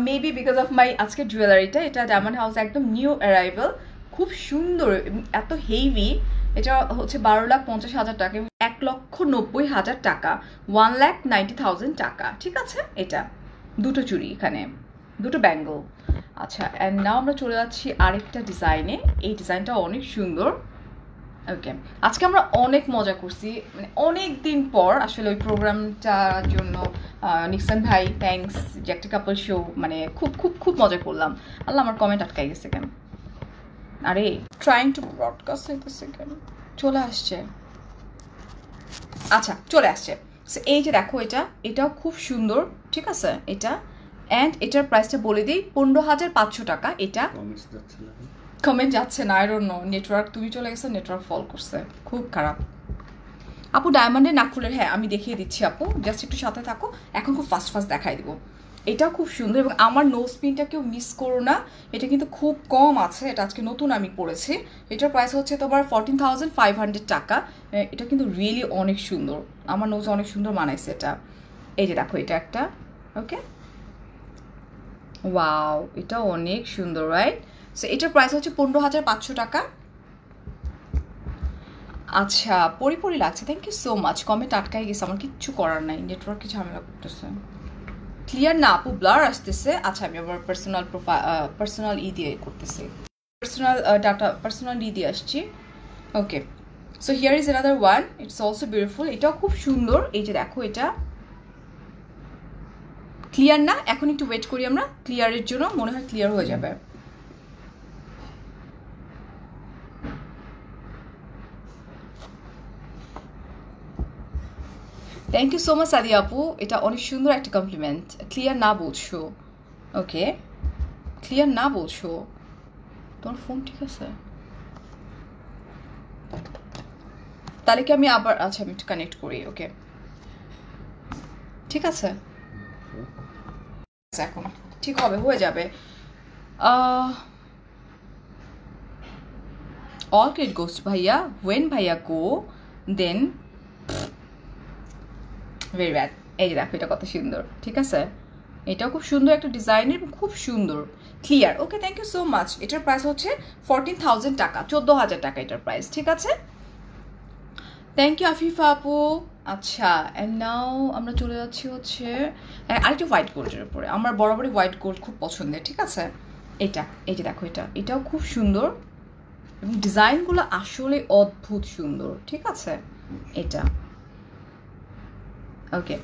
মেবি বিকজ অফ মাই আজকের জুয়েলারিটা, এটা ডায়মন্ড হাউস একদম নিউ অ্যারাইভাল, খুব সুন্দর, এত হেভি। এটা হচ্ছে 12,50,000 টাকা, 1,90,000 টাকা, 1,90,000 টাকা। ঠিক আছে, এটা দুটো চুড়ি, এখানে দুটো ব্যাঙ্গল। আচ্ছা, অ্যান্ড নাও আমরা চলে যাচ্ছি আরেকটা ডিজাইনে। এই ডিজাইনটা অনেক সুন্দর। ওকে, আজকে আমরা অনেক মজা করছি, মানে অনেক দিন পর আসলে ওই প্রোগ্রামটার জন্য নিক্সন ভাই থ্যাঙ্কস, যে একটা কাপল শো, মানে খুব খুব খুব মজা করলাম। আল্লাহ, আমার কমেন্ট আটকাই গেছে কেন? আরে ট্রাইং টু ব্রডকাস্ট হইতেছে কেন? চলে আসছে, আচ্ছা চলে আসছে। এই যে দেখো, এটাও খুব সুন্দর। ঠিক আছে, এটা অ্যান্ড এটার প্রাইসটা বলে দিই, 15,500 টাকা। এটা কমেন্ট যাচ্ছে না, আই ডোন্ট নো, নেটওয়ার্ক, তুমি চলে গেছো, নেটওয়ার্ক ফল করছে, খুব খারাপ। আপু ডায়মন্ডের নাকফুলের, হ্যাঁ আমি দেখিয়ে দিচ্ছি আপু, জাস্ট একটু সাথে থাকো, এখন খুব ফাস্ট ফাস্ট দেখাই দিব। এটাও খুব সুন্দর, এবং আমার নোজ পিনটা কেউ মিস করো না, এটা কিন্তু খুব কম আছে, এটা আজকে নতুন আমি পড়েছি। এটার প্রাইস হচ্ছে তোমার 14,500 টাকা। এটা কিন্তু রিয়েলি অনেক সুন্দর, আমার নোজ অনেক সুন্দর মানাইছে এটা। এই যে দেখো, এটা একটা, ওকে, ওয়াও, এটা অনেক সুন্দর, রাইট? সো এটার প্রাইস হচ্ছে 15,500 টাকা। আচ্ছা, পরি লাগছে, thank you so much. Comment আটকাই গেছে, আমার কিচ্ছু করার নাই, নেটওয়ার্কে ঝামেলা করতেছে। ক্লিয়ার না আপু, ব্লার আসতেছে। আচ্ছা, আমি আবার পার্সোনাল দিয়ে করতেছি, পার্সোনাল দিয়ে আসছি। Okay, so here is another one, it's also beautiful, এটাও খুব সুন্দর। এই যে দেখো, এটা ক্লিয়ার না, এখন একটু ওয়েট করি আমরা ক্লিয়ারের জন্য, মনে হয় ক্লিয়ার হয়ে যাবে। Thank you so much Sadia আপু, এটা অনেক সুন্দর একটা কমপ্লিমেন্ট। ক্লিয়ার না বলছো, ওকে, ক্লিয়ার না বলছো, তোমার ফোন ঠিক আছে? তাহলে কি আমি আবার, আচ্ছা আমি একটু কানেক্ট করি, ওকে ঠিক আছে, এখন ঠিক হবে, হয়ে যাবে। অল ক্রেডিট গোস টু ভাইয়া, ওয়েন ভাইয়া গো দেন ভেরি ব্যাড। এই যে দেখো, এটা কত সুন্দর। ঠিক আছে, এটাও খুব সুন্দর একটা ডিজাইনের, খুব সুন্দর, clear. Okay, thank you so much. এটার প্রাইস হচ্ছে 14,000 টাকা, 14,000 টাকা এটার প্রাইস। ঠিক আছে, থ্যাংক ইউ আফিফা আপু। আচ্ছা, অ্যান্ড নাও আমরা চলে যাচ্ছি হচ্ছে আরেকটা হোয়াইট গোল্ডের উপরে। আমার বরাবরই হোয়াইট গোল্ড খুব পছন্দের। ঠিক আছে, এটা, এই যে দেখো, এটাও খুব সুন্দর, এবং ডিজাইনগুলো আসলে অদ্ভুত সুন্দর। ঠিক আছে, এটা ওকে,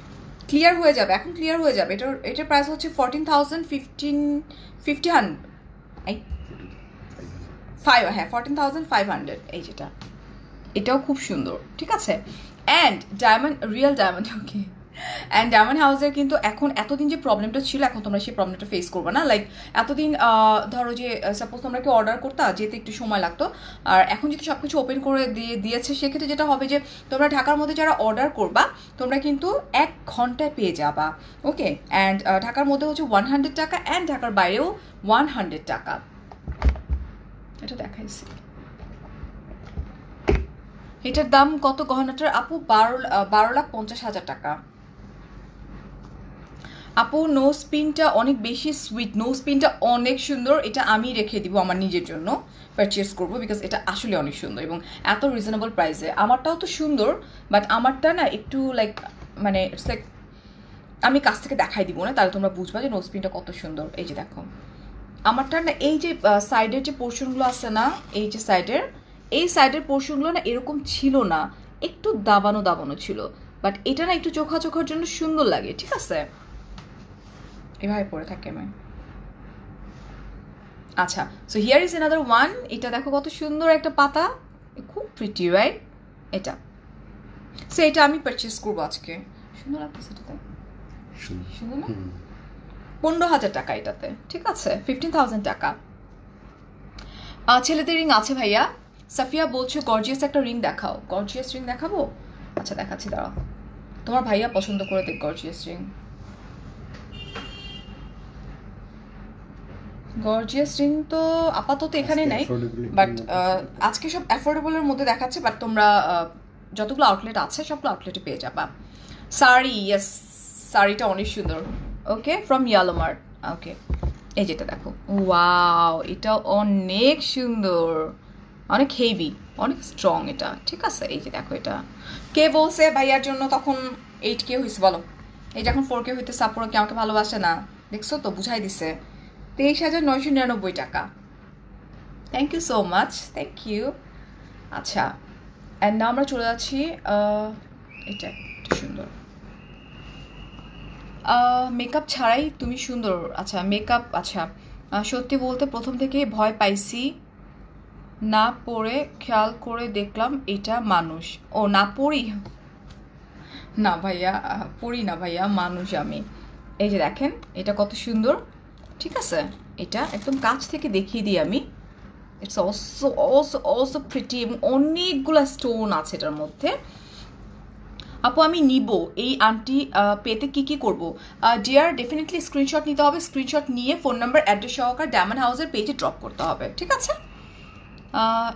ক্লিয়ার হয়ে যাবে, এখন ক্লিয়ার হয়ে যাবে। এটার প্রাইস হচ্ছে 14,500। এই যেটা, এটাও খুব সুন্দর। ঠিক আছে, and diamond, real diamond, okay. And diamond হাউসের কিন্তু এখন, এতদিন যে প্রবলেমটা ছিল, এখন তোমরা সেই প্রবলেমটা ফেস করবে না। লাইক এতদিন ধরো যে সাপোজ তোমরা কি অর্ডার করতা, যেতে একটু সময় লাগতো, আর এখন যদি সব কিছু ওপেন করে দিয়েছে, সেক্ষেত্রে যেটা হবে যে তোমরা ঢাকার মধ্যে যারা অর্ডার করবা, তোমরা কিন্তু 1 ঘন্টায় পেয়ে যাবা। ওকে, অ্যান্ড ঢাকার মধ্যে হচ্ছে 100 টাকা, অ্যান্ড ঢাকার বাইরেও 100 টাকা। এটা দেখাইছি, এটার দাম কত গহনাটার আপু? 12,50,000 টাকা। আপু নোজ পিনটা অনেক বেশি সুইট, নোজ পিনটা অনেক সুন্দর, এটা আমি রেখে দিব আমার নিজের জন্য, পারচেস করবো, বিকজ এটা আসলে অনেক সুন্দর এবং এত রিজনেবল প্রাইসে। আমারটাও তো সুন্দর, বাট আমারটা না একটু লাইক, মানে ইটস লাইক, আমি কাছ থেকে দেখাই দিব না, তাহলে তোমরা বুঝবা যে নোজ পিনটা কত সুন্দর। এই যে দেখো, আমারটা না এই যে সাইডের যে পোর্শনগুলো আছে না, এই যে সাইডের পোর্শনগুলো না এরকম ছিল না, একটু দাবানো দাবানো ছিল, বাট এটা না একটু চোখা চোখার জন্য সুন্দর লাগে। ঠিক আছে, এভাবে পরে থাকে আমি। আচ্ছা, so here is another one. এটা দেখো কত সুন্দর একটা পাতা, খুব প্রিটি, রাইট? এটা, সো এটা আমি পারচেস করবো আজকে, সুন্দর লাগতেছে এটাতে, সুন্দর না? 15,000 টাকা এটাতে। ঠিক আছে, 15,000 টাকা। ছেলেদের রিং আছে ভাইয়া। সাফিয়া বলছো গর্জিয়াস একটা রিং দেখাও। গর্জিয়াস রিং দেখাবো? আচ্ছা দেখাচ্ছি, দাঁড়াও, তোমার ভাইয়া পছন্দ করে দেখ গর্জিয়াস রিং। গর্জিয়াস রিং তো আপাতত এখানে নাই, বাট আজকে সব অ্যাফোর্ডেবলের মধ্যে দেখাচ্ছে, বাট তোমরা যতগুলো আউটলেট আছে সবগুলো আউটলেটে পেয়ে যাবা। শাড়ি, ইয়েস শাড়িটা অনেক সুন্দর। ওকে, ফ্রম ইয়ালোমার্ট। ওকে, এই যেটা দেখো, ওয়াও, এটা অনেক সুন্দর, অনেক হেভি, অনেক স্ট্রং এটা, ঠিক আছে। এই যে দেখো, এটা কে বলছে ভাইয়ার জন্য তখন 8K হয়েছে বলো, এই যখন 4K হইতে সাপোরা কি আমাকে ভালোবাসে না? দেখছো তো, বুঝাই দিছে। 23,999 টাকা। Thank you so much, thank you. আচ্ছা, অ্যান্ড না আমরা চলে যাচ্ছি, এটা একটু সুন্দর, মেকআপ ছাড়াই তুমি সুন্দর। আচ্ছা, মেকআপ, আচ্ছা সত্যি বলতে প্রথম থেকেই ভয় পাইছি, না পরে খেয়াল করে দেখলাম এটা মানুষ। ও, না পড়ি না ভাইয়া, পড়ি না ভাইয়া, মানুষ আমি। এই যে দেখেন, এটা কত সুন্দর, ঠিক আছে। এটা একদম কাছ থেকে দেখিয়ে দিই আমি। ইটস অলসো প্রিটি, এবং অনেকগুলো স্টোন আছে এটার মধ্যে। আপু আমি নিব এই আন্টি পেতে কি করব? ডিয়ার, ডেফিনেটলি স্ক্রিনশট নিতে হবে। স্ক্রিনশট নিয়ে ফোন নাম্বার, অ্যাড্রেস সহকারে ডায়মন্ড হাউসের পেজে ড্রপ করতে হবে, ঠিক আছে।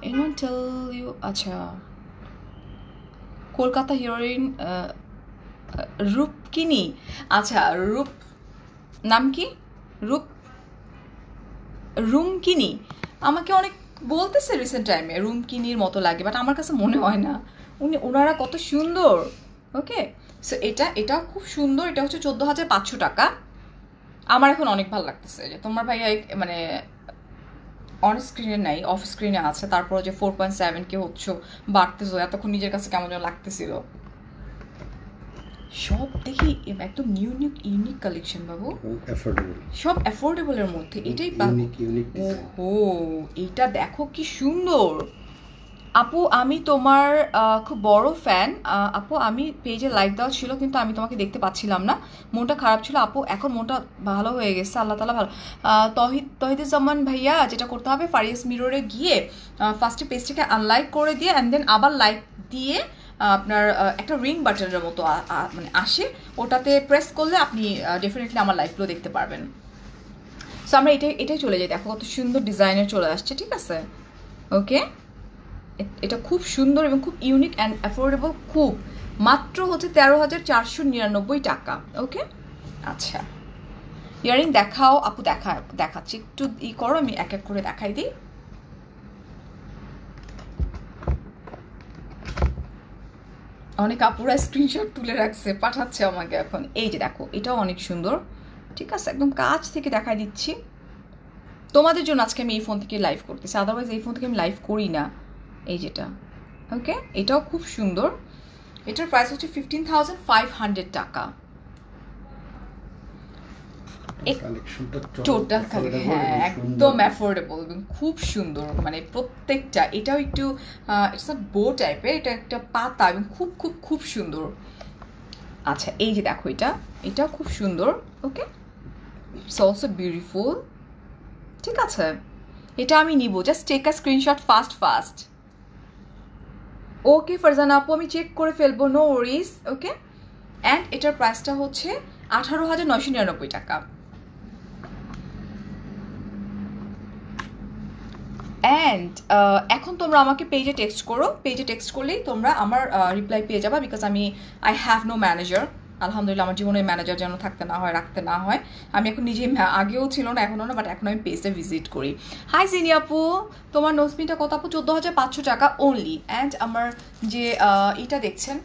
Anyone tell you? আচ্ছা, কলকাতা হিরোইন রূপকিনী। আচ্ছা, রূপ নাম কি? রুমকিনী। আমাকে অনেক বলতেছে রিসেন্ট টাইমে রুমকিনির মতো লাগে, বাট আমার কাছে মনে হয় না। ওনারা কত সুন্দর। ওকে, সো এটাও খুব সুন্দর। এটা হচ্ছে 14,500 টাকা। আমার এখন অনেক ভালো লাগতেছে যে তোমার ভাইয়া মানে অন স্ক্রিনে নাই, অফ স্ক্রিনে আছে, তারপর যে 4.7K হচ্ছে, বাড়তেছো, এতক্ষণ নিজের কাছে কেমন যেন লাগতেছিল। সব দেখি একদম ইউনিক কালেকশন বাবু, সব অ্যাফোর্ডেবলের মধ্যে। এটাই ও, এটা দেখো কি সুন্দর। আপু আমি তোমার খুব বড় ফ্যান। আপু আমি পেজে লাইক দেওয়া ছিল, কিন্তু আমি তোমাকে দেখতে পাচ্ছিলাম না, মনটা খারাপ ছিল। আপু এখন মনটা ভালো হয়ে গেছে, আল্লাহ তাআলা ভালো। তহিদুজ্জামান ভাইয়া, যেটা করতে হবে, ফারিয়াস মিররে গিয়ে ফার্স্টে পেজটাকে আনলাইক করে দিয়ে, অ্যান্ড দেন আবার লাইক দিয়ে আপনার একটা রিং বাটনের মতো মানে আসে, ওটাতে প্রেস করলে আপনি ডেফিনেটলি আমার লাইভগুলো দেখতে পারবেন। সো আমরা এটাই চলে যাই। দেখো কত সুন্দর ডিজাইনের চলে আসছে, ঠিক আছে। ওকে, এটা খুব সুন্দর এবং খুব ইউনিক অ্যান্ড অ্যাফোর্ডেবল, খুব মাত্র হচ্ছে 13,499 টাকা। ওকে, আচ্ছা, ইয়ারিং দেখাও আপু। দেখাচ্ছি, একটু করো, আমি এক এক করে দেখাই দিই। অনেক আপুরা স্ক্রিনশট তুলে রাখছে, পাঠাচ্ছে আমাকে এখন। এই যে দেখো, এটাও অনেক সুন্দর, ঠিক আছে, একদম কাছ থেকে দেখাই দিচ্ছি তোমাদের জন্য। আজকে আমি এই ফোন থেকে লাইভ করতেছি, আদারওয়াইজ এই ফোন থেকে আমি লাইভ করি না। এই যেটা, ওকে, এটাও খুব সুন্দর। এটার প্রাইস হচ্ছে 15,500 টাকা। টোটাল কালেকশন, হ্যাঁ, একদম অ্যাফোর্ডেবল এবং খুব সুন্দর, মানে প্রত্যেকটা। এটাও একটু ইটস নট বো টাইপের, এটা একটা পাতা এবং খুব খুব খুব সুন্দর। আচ্ছা, এই যে দেখো, এটাও খুব সুন্দর। ওকে, ইটস অলসো বিউটিফুল, ঠিক আছে। এটা আমি নিব, just take a screenshot fast. Okay Farzana আপু, আমি চেক করে ফেলবো, নো ওয়ারিজ। ওকে, অ্যান্ড এটার প্রাইসটা হচ্ছে 18,999 টাকা। অ্যান্ড এখন তোমরা আমাকে পেজে টেক্সট করো, পেজে টেক্সট করলেই তোমরা আমার রিপ্লাই পেয়ে যাবা, because I have no manager. আলহামদুলিল্লাহ, আমার জীবনে ম্যানেজার যেন থাকতে না হয়, রাখতে না হয়। আমি এখন নিজেই, আগেও ছিল না, এখনও না, বাট এখন আমি পেজটা ভিজিট করি। হাই জিনি আপু, তোমার নোজপিনটা কত আপু? 14,500 টাকা অনলি। অ্যান্ড আমার যে এটা দেখছেন,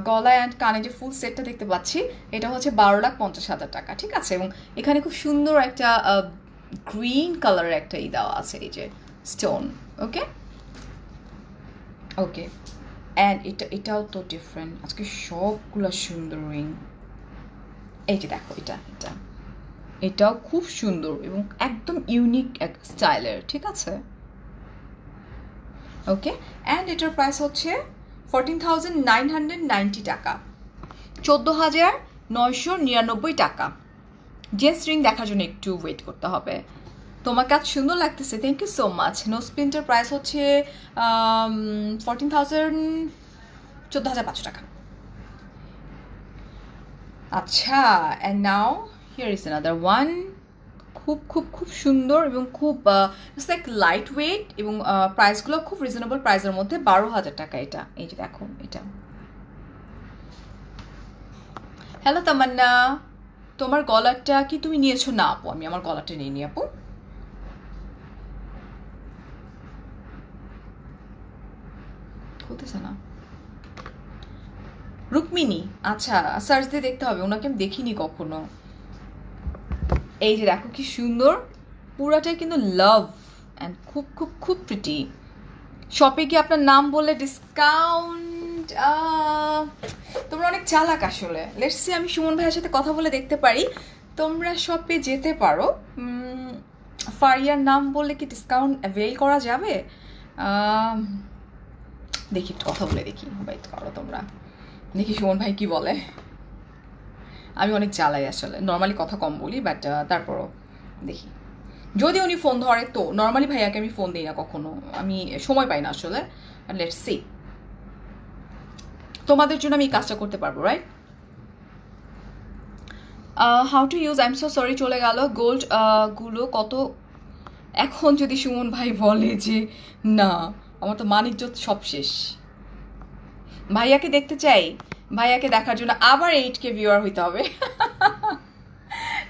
গলা অ্যান্ড কানে যে ফুল সেটটা দেখতে পাচ্ছি, এটা হচ্ছে 12,50,000 টাকা, ঠিক আছে। এবং এখানে খুব সুন্দর একটা গ্রিন কালারের একটা দেওয়া আছে, এই যে স্টোন। ওকে, অ্যান্ড এটাও তো ডিফারেন্ট। আজকে সবগুলো সুন্দর রিং। এই যে দেখো, এটাও খুব সুন্দর এবং একদম ইউনিক এক স্টাইলের, ঠিক আছে। ওকে, অ্যান্ড এটার প্রাইস হচ্ছে 14,990 টাকা, 14,999 টাকা। জেন্টস রিং দেখার জন্য একটু ওয়েট করতে হবে। তোমার কাজ সুন্দর লাগতেছে, থ্যাংক ইউ সো মাচ। নোজপিনটার প্রাইস হচ্ছে 14,500 টাকা। আচ্ছা, and now here is another one, খুব খুব খুব সুন্দর এবং খুব লাইক লাইট ওয়েট এবং প্রাইসগুলো খুব রিজনেবল প্রাইসের মধ্যে। 12,000 টাকা এটা। এই যে দেখো এটা। হ্যালো তামান্না, তোমার গলারটা কি তুমি নিয়েছো? না আপু, আমি আমার গলারটা নিয়ে নি আপু। হতেছে না। রুকমিনী, আচ্ছা সার্চ দিয়ে দেখতে হবে, ওনাকে আমি দেখিনি কখনো। এই যে দেখো কি সুন্দর, পুরাটাই কিন্তু লাভ অ্যান্ড খুব খুব খুব প্রিটি। শপে গিয়ে আপনার নাম বললে ডিসকাউন্ট, তোমরা অনেক চালাক আসলে। লেটস সি, আমি সুমন ভাইয়ের সাথে কথা বলে দেখতে পারি। তোমরা শপে যেতে পারো, ফারিয়ার নাম বললে কি ডিসকাউন্ট অ্যাভেল করা যাবে? দেখি একটু কথা বলে দেখি, ওয়েট করো তোমরা, দেখি সুমন ভাই কি বলে। আমি অনেক চালাই আসলে, নর্মালি কথা কম বলি, বাট তারপরও দেখি যদি উনি ফোন ধরে তো। নর্মালি ভাইয়াকে আমি ফোন দিই না কখনো, আমি সময় পাই না আসলে। লেটস সি, তোমাদের জন্য আমি এই কাজটা করতে পারবো, right? How to use, I am so sorry চলে গেল। গোল্ড গুলো কত এখন? যদি সুমন ভাই বলে যে না, আমার তো মানিজ্জত সব শেষ। ভাইয়াকে দেখতে চাই, ভাইয়াকে দেখার জন্য আবার 8K ভিউয়ার হইতে হবে।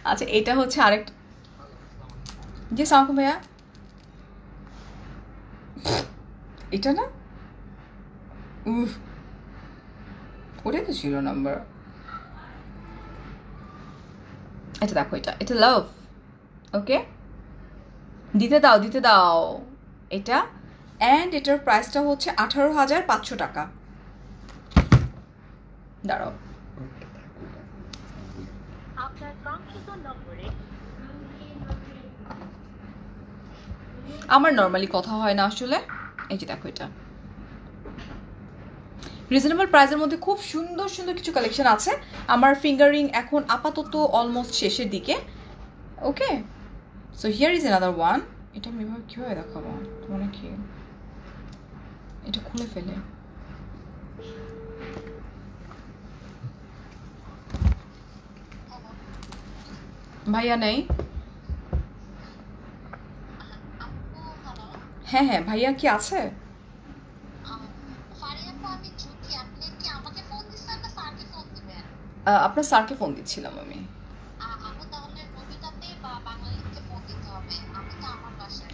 আচ্ছা, এটা হচ্ছে আরেকটা। জি সালাম ভাইয়া, এটা না, ওটাই তো ছিল নাম্বার। এটা দেখো, এটা লাভ। ওকে, দিতে দাও দিতে দাও এটা। অ্যান্ড এটার প্রাইসটা হচ্ছে 18,500 টাকা। দাঁড়াও, আমার নর্মালি কথা হয় না আসলে। এই যে দেখো, এটা রিজনেবল প্রাইসের মধ্যে খুব সুন্দর সুন্দর কিছু কালেকশন আছে। আমার ফিঙ্গারিং এখন আপাতত অলমোস্ট শেষের দিকে। Okay, so here is another one. এটা আমি এভাবে কীভাবে দেখাবো, মানে কি এটা খুলে ফেলে। ভাইয়া নেই? হ্যাঁ হ্যাঁ, ভাইয়া কি আছে? আপনার স্যারকে ফোন দিচ্ছিলাম আমি।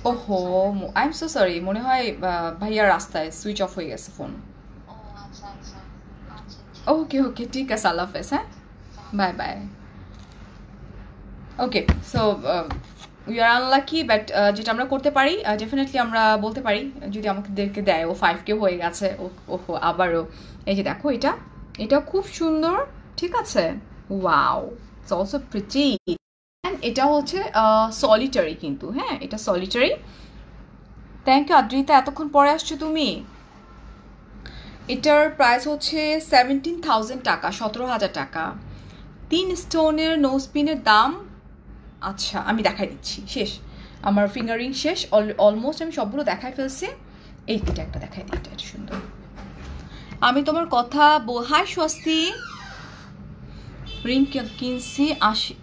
ওহো, আই এম সো সরি, মনে হয় ভাইয়া রাস্তায় সুইচ অফ হয়ে গেছে ফোন। ওকে ওকে, ঠিক আছে, আল্লাহ হাফেজ। হ্যাঁ, bye bye. Okay, so we are unlucky, but যেটা আমরা করতে পারি ডেফিনেটলি আমরা বলতে পারি, যদি আমাদেরকে দেয়। ও 5K হয়ে গেছে, ওহো আবারও। এই যে দেখো, এটা খুব সুন্দর, ঠিক আছে। Wow, it's also pretty. And এটা হচ্ছে সলিটারি কিন্তু, হ্যাঁ এটা সলিটারি। থ্যাংক ইউ আদ্রিতা, এতক্ষণ পরে আসছো তুমি। এটার প্রাইস হচ্ছে 17,000 টাকা, 17,000 টাকা। 3 স্টোনের নোজপিনের দাম, আচ্ছা আমি দেখাই দিচ্ছি। শেষ, আমার ফিঙ্গারিং শেষ অলমোস্ট, আমি সবগুলো দেখাই ফেলছি। এইটা একটা দেখাই দিই, এটা সুন্দর। আমি তোমার কথা হাই স্বস্তি, রিং কিনছি 80।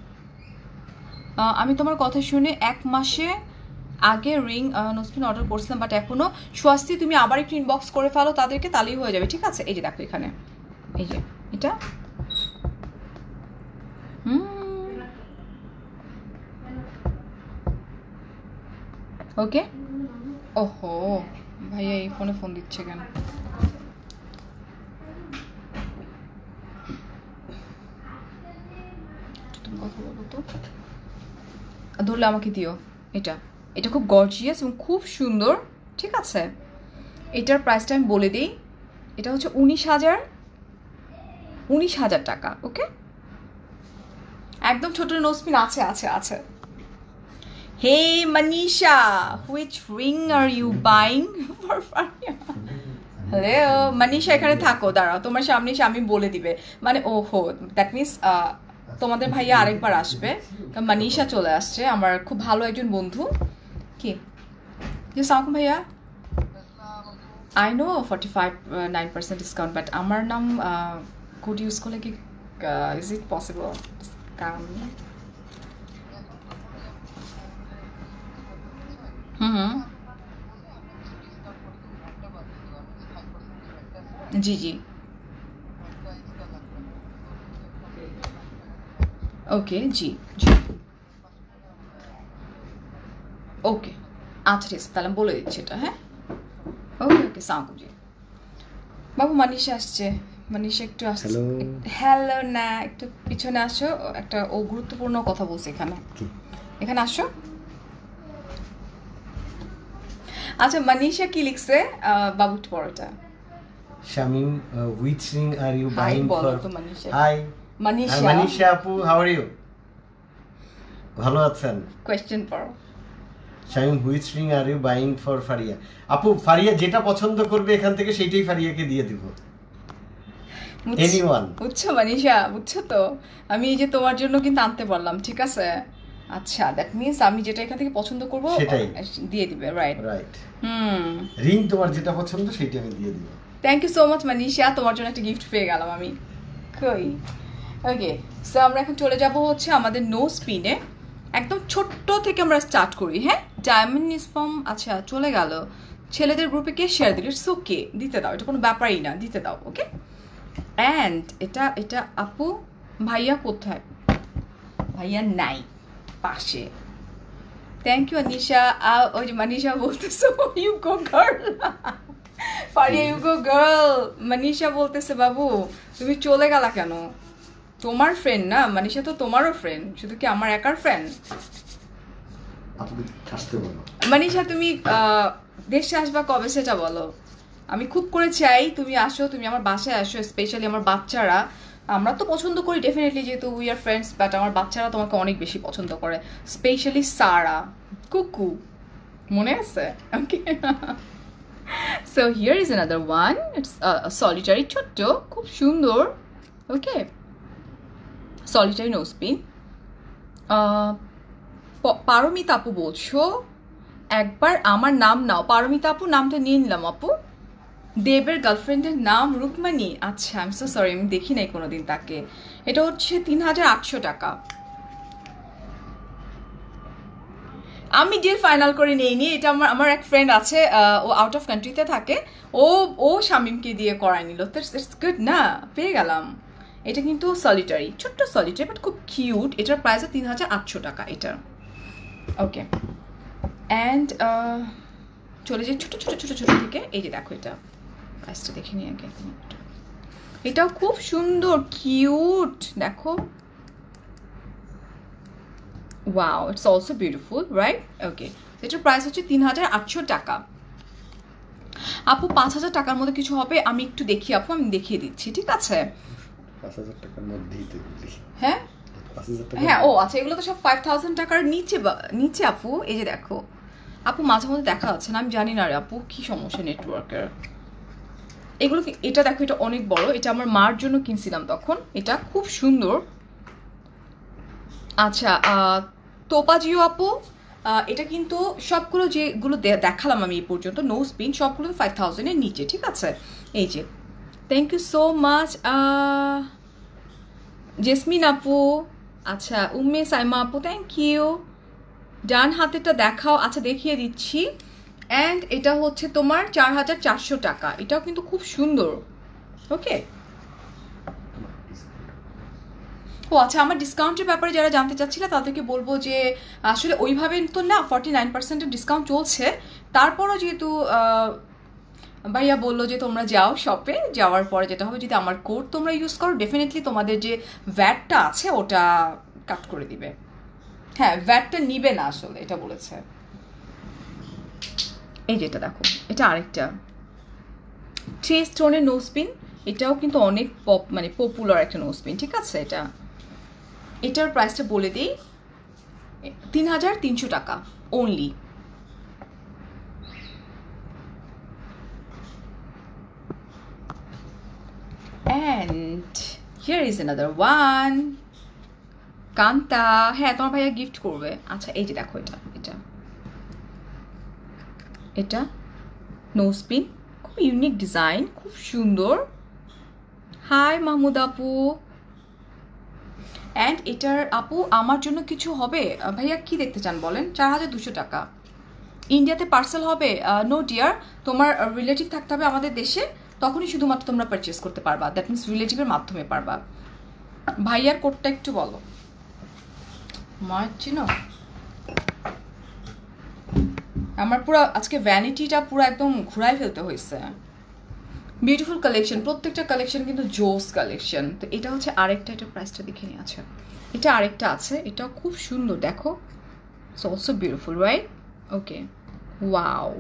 আমি তোমার কথা শুনে 1 মাসে আগে রিং নোজপিন অর্ডার করছিলাম, বাট এখনো। স্বস্তি, তুমি আবার একটু ইনবক্স করে ফেলো তাদেরকে, তাহলেই হয়ে যাবে, ঠিক আছে। এই যে দেখো এখানে, এই যে এটা, ওকে। ওহো, ভাইয়া এই ফোনে ফোন দিচ্ছে কেন? তুমি কথা বলো তো, ধরলে আমাকে দিও। এটা খুব গর্জিয়াস এবং খুব সুন্দর, ঠিক আছে। এটার প্রাইসটা আমি বলে দিই, এটা হচ্ছে 19,000 টাকা। ওকে, একদম ছোট নোজপিন আছে আছে আছে। Hey Manisha, which ring are you buying for Faria? Hello Manisha, এখানে থাকো, দাঁড়াও, তোমার সামনে এসে আমি বলে দিবে। মানে ওহো, দ্যাট মিনস তোমাদের ভাইয়া আরেকবার আসবে। মানিশা চলে আসছে, আমার খুব ভালো একজন বন্ধু। কি জি সালাম ভাইয়া, আই নো 45% ডিসকাউন্ট, বাট আমার নাম কোড ইউজ করলে কি ইজ ইট পসিবল ডিসকাউন্ট? হুম। জি জি। ওকে, জি জি। ওকে, আচ্ছা ঠিক আছে, তাহলে আমি বলে দিচ্ছি এটা। হ্যাঁ, ওকে ওকে, সাউন্ড জি। বাবু মানিষা আসছে, মানিষা একটু আসছে। হ্যালো। হ্যালো না, একটু পিছনে আসো, একটা ও গুরুত্বপূর্ণ কথা বলছে এখানে। এখানে আসো। আচ্ছা, মানিষা কি লিখছে? বাবু একটু পড়োটা। Shamim, which ring are you হাই buying বলো for? তো Manisha. Hi. Manisha, Hi Manisha আপু, how are you? ভালো আছেন? কোয়েশ্চেন পড়ো। Shamim, which ring are you buying for Faria? আপু, ফারিয়া যেটা পছন্দ করবে এখান থেকে সেইটাই ফারিয়াকে দিয়ে দিব। Anyone. বুঝছো মানিষা, বুঝছো তো? আমি এই যে তোমার জন্য কিন্তু আনতে পারলাম, ঠিক আছে? আচ্ছা, দ্যাট মিন্স আমি যেটা এখান থেকে পছন্দ করব সেটাই দিয়ে দিবে, রাইট? রাইট। হুম। রিং তোমার যেটা পছন্দ সেইটা আমি দিয়ে দিব। Thank you so much Manisha, তোমার জন্য একটা গিফট পেয়ে গেলাম আমি। কই, ওকে, সো আমরা এখন চলে যাব হচ্ছে আমাদের নো স্পিনে। একদম ছোট্ট থেকে আমরা স্টার্ট করি। হ্যাঁ, ডায়মন্ড ইসফর্ম, আচ্ছা চলে গেল। ছেলেদের গ্রুপে কে শেয়ার দিল? ইটস ওকে, দিতে দাও, এটা কোনো ব্যাপারই না, দিতে দাও। ওকে, অ্যান্ড এটা এটা আপু, ভাইয়া কোথায়? ভাইয়া নাই, পাশে। Thank you Anisha. ওই যে মানিষা বলতেছে you go girl, Faria you go girl. Manisha বলতেছে বাবু তুমি চলে গেলা কেন? তোমার ফ্রেন্ড না মানিষা, তো তোমারও ফ্রেন্ড, শুধু কি আমার একার ফ্রেন্ড? মানিষা তুমি দেশে আসবা কবে সেটা বলো। আমি খুব করে চাই তুমি আসো, তুমি আমার বাসায় আসো, স্পেশালি আমার বাচ্চারা। আমরা তো পছন্দ করি ডেফিনেটলি, যেহেতু উই আর ফ্রেন্ডস, বাট আমার বাচ্চারা তোমাকে অনেক বেশি পছন্দ করে, স্পেশালি সারা, কুকু, মনে আছে? Okay, so here is another one, it's solitaire, ছোট্ট, খুব সুন্দর। Okay, solitaire no spin. Paramita আপু বলছো একবার আমার নাম নাও। পারমিতা আপু, নামটা নিয়ে নিলাম আপু। দেবের গার্লফ্রেন্ডের নাম রুকমানি, আচ্ছা আই এম সো সরি, আমি দেখি নাই কোনোদিন তাকে। এটা হচ্ছে 3800 টাকা। আমি ডিল ফাইনাল করে নেইনি, এটা আমার এক ফ্রেন্ড আছে, ও আউট অফ কান্ট্রিতে থাকে, ও শামিমকে দিয়ে করাই নিল। ইটস গুড না, পেয়ে গেলাম। এটা কিন্তু সলিটারি, ছোট্ট সলিটারি, বাট খুব কিউট। এটার প্রাইস 3800 টাকা এটার। ওকে, অ্যান্ড চলে যাই ছোটো ছোটো ছোটো ছোটো থেকে। এই যে দেখো, এটা প্রাইসটা দেখে নিই আগে। এটাও খুব সুন্দর, কিউট, দেখো। Wow, it's also beautiful, right? Okay, এটার প্রাইস হচ্ছে 3800 টাকা। আপু 5000 টাকার মধ্যে কিছু হবে? আমি একটু দেখি আপু, আমি দেখিয়ে দিচ্ছি, ঠিক আছে? 5000 টাকার মধ্যেই তো। হ্যাঁ 5000 টাকা, হ্যাঁ, ও আচ্ছা, এগুলো তো সব 5000 টাকার নিচে নিচে আপু। এই যে দেখো আপু, মাঝে মধ্যে দেখা যাচ্ছে না, আমি জানি না রে আপু কি সমস্যা নেটওয়ার্কের। এগুলো এটা দেখো, এটা অনেক বড়, এটা আমার মার জন্য কিনছিলাম তখন, এটা খুব সুন্দর। আচ্ছা, তোপাজিও আপু, এটা কিন্তু সবগুলো যেগুলো দেখালাম আমি এই পর্যন্ত নো স্পিন, সবগুলো 5000-এর নিচে, ঠিক আছে? এই যে, thank you so much Jasmine আপু। আচ্ছা, উম্মে সাইমা আপু, থ্যাংক ইউ। ডান হাতেরটা দেখাও, আচ্ছা দেখিয়ে দিচ্ছি। অ্যান্ড এটা হচ্ছে তোমার 4400 টাকা, এটাও কিন্তু খুব সুন্দর। ওকে, ও আচ্ছা, আমার ডিসকাউন্টের ব্যাপারে যারা জানতে চাচ্ছিল তাদেরকে বলবো যে আসলে ওইভাবে তো না, 49%-এর ডিসকাউন্ট চলছে। তারপরও যেহেতু ভাইয়া বললো যে তোমরা যাও শপে, যাওয়ার পরে যেটা হবে, যদি আমার কোড তোমরা ইউজ করো, ডেফিনেটলি তোমাদের যে ভ্যাটটা আছে ওটা কাট করে দিবে। হ্যাঁ, ভ্যাটটা নিবে না আসলে, এটা বলেছে। এই যেটা দেখো, এটা আরেকটা থ্রি স্টোনের নোজপিন, এটাও কিন্তু অনেক মানে পপুলার একটা নোজপিন, ঠিক আছে? এটার প্রাইসটা বলে দিই, 3300 টাকা only. And here is another one, Kanta. হ্যাঁ, তোমার ভাইয়া গিফট করবে। আচ্ছা, এই যে দেখো, এটা এটা এটা নোজপিন, খুব ইউনিক ডিজাইন, খুব সুন্দর। হাই মাহমুদ আপু। অ্যান্ড এটার আপু আমার জন্য কিছু হবে? ভাইয়া কি দেখতে চান বলেন? 4200 টাকা। ইন্ডিয়াতে পার্সেল হবে? নো ডিয়ার, তোমার রিলেটিভ থাকতে হবে আমাদের দেশে, তখনই শুধুমাত্র তোমরা পারচেস করতে পারবা, দ্যাট মিনস রিলেটিভের মাধ্যমে পারবা। ভাইয়ার কোডটা একটু বলো। চিনো আমার পুরো আজকে ভ্যানিটিটা পুরো একদম ঘুরাই ফেলতে হয়েছে। বিউটিফুল কালেকশন, প্রত্যেকটা কালেকশন কিন্তু জোস কালেকশন। তো এটা হচ্ছে আরেকটা, এটার প্রাইসটা দেখে নিয়ে আছে। এটা আরেকটা আছে, এটা খুব সুন্দর, দেখো, it's also beautiful, right? Okay, wow.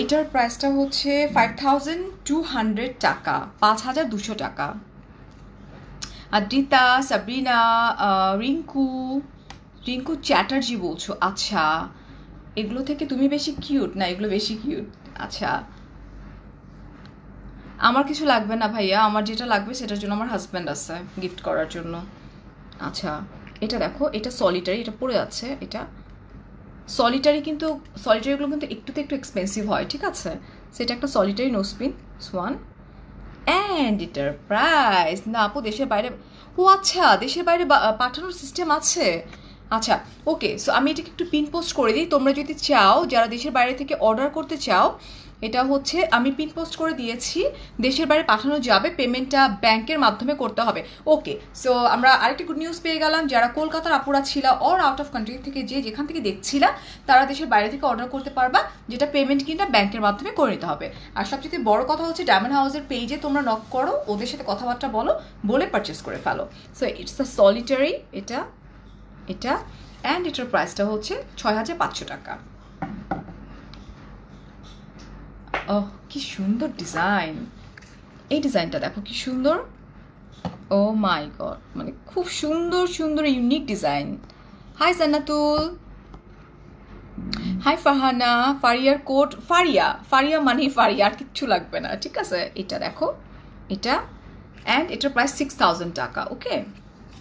এটার প্রাইসটা হচ্ছে 5200 টাকা, 5200 টাকা। আদ্রিতা, সাবরিনা, রিঙ্কু চ্যাটার্জি বলছো? আচ্ছা, এগুলো থেকে তুমি বেশি কিউট না? এগুলো বেশি কিউট। আচ্ছা, আমার কিছু লাগবে না ভাইয়া, আমার যেটা লাগবে সেটার জন্য আমার হাজব্যান্ড আছে গিফট করার জন্য। আচ্ছা, এটা দেখো, এটা সলিটারি, এটা পড়ে আছে, এটা সলিটারি, কিন্তু সলিটারিগুলো কিন্তু একটু এক্সপেন্সিভ হয়, ঠিক আছে? সেটা একটা সলিটারি নোসপিন সোয়ান। অ্যান্ড এটার প্রাইস না আপু দেশের বাইরে, ও আচ্ছা, দেশের বাইরে পাঠানোর সিস্টেম আছে। আচ্ছা, ওকে, সো আমি এটাকে একটু পিন পোস্ট করে দিই, তোমরা যদি চাও, যারা দেশের বাইরে থেকে অর্ডার করতে চাও, এটা হচ্ছে আমি পিন পোস্ট করে দিয়েছি, দেশের বাইরে পাঠানো যাবে, পেমেন্টটা ব্যাংকের মাধ্যমে করতে হবে। ওকে, সো আমরা আরেকটি গুড নিউজ পেয়ে গেলাম, যারা কলকাতার আপুরা ছিল অর আউট অফ কান্ট্রি থেকে যেখান থেকে দেখছিলা, তারা দেশের বাইরে থেকে অর্ডার করতে পারবা, যেটা পেমেন্ট কিনা ব্যাংকের মাধ্যমে করে নিতে হবে। আর সবচেয়ে বড় কথা হচ্ছে ডায়মন্ড হাউসের পেজে তোমরা নক করো, ওদের সাথে কথাবার্তা বলে পারচেস করে ফেলো। সো ইটস আ সলিটারি, এটা অ্যান্ড এটার প্রাইসটা হচ্ছে 6500 টাকা। ওহ, কি সুন্দর ডিজাইন! এই ডিজাইনটা দেখো কি সুন্দর, ও মাই গড, মানে খুব সুন্দর ইউনিক ডিজাইন। হাই জান্নাতুল, হাই ফারহানা, ফারিয়ার কোড, ফারিয়া মানে ফারিয়া, আর কিচ্ছু লাগবে না, ঠিক আছে? এটা দেখো, এটা অ্যান্ড এটার প্রাইস 6000 টাকা। ওকে,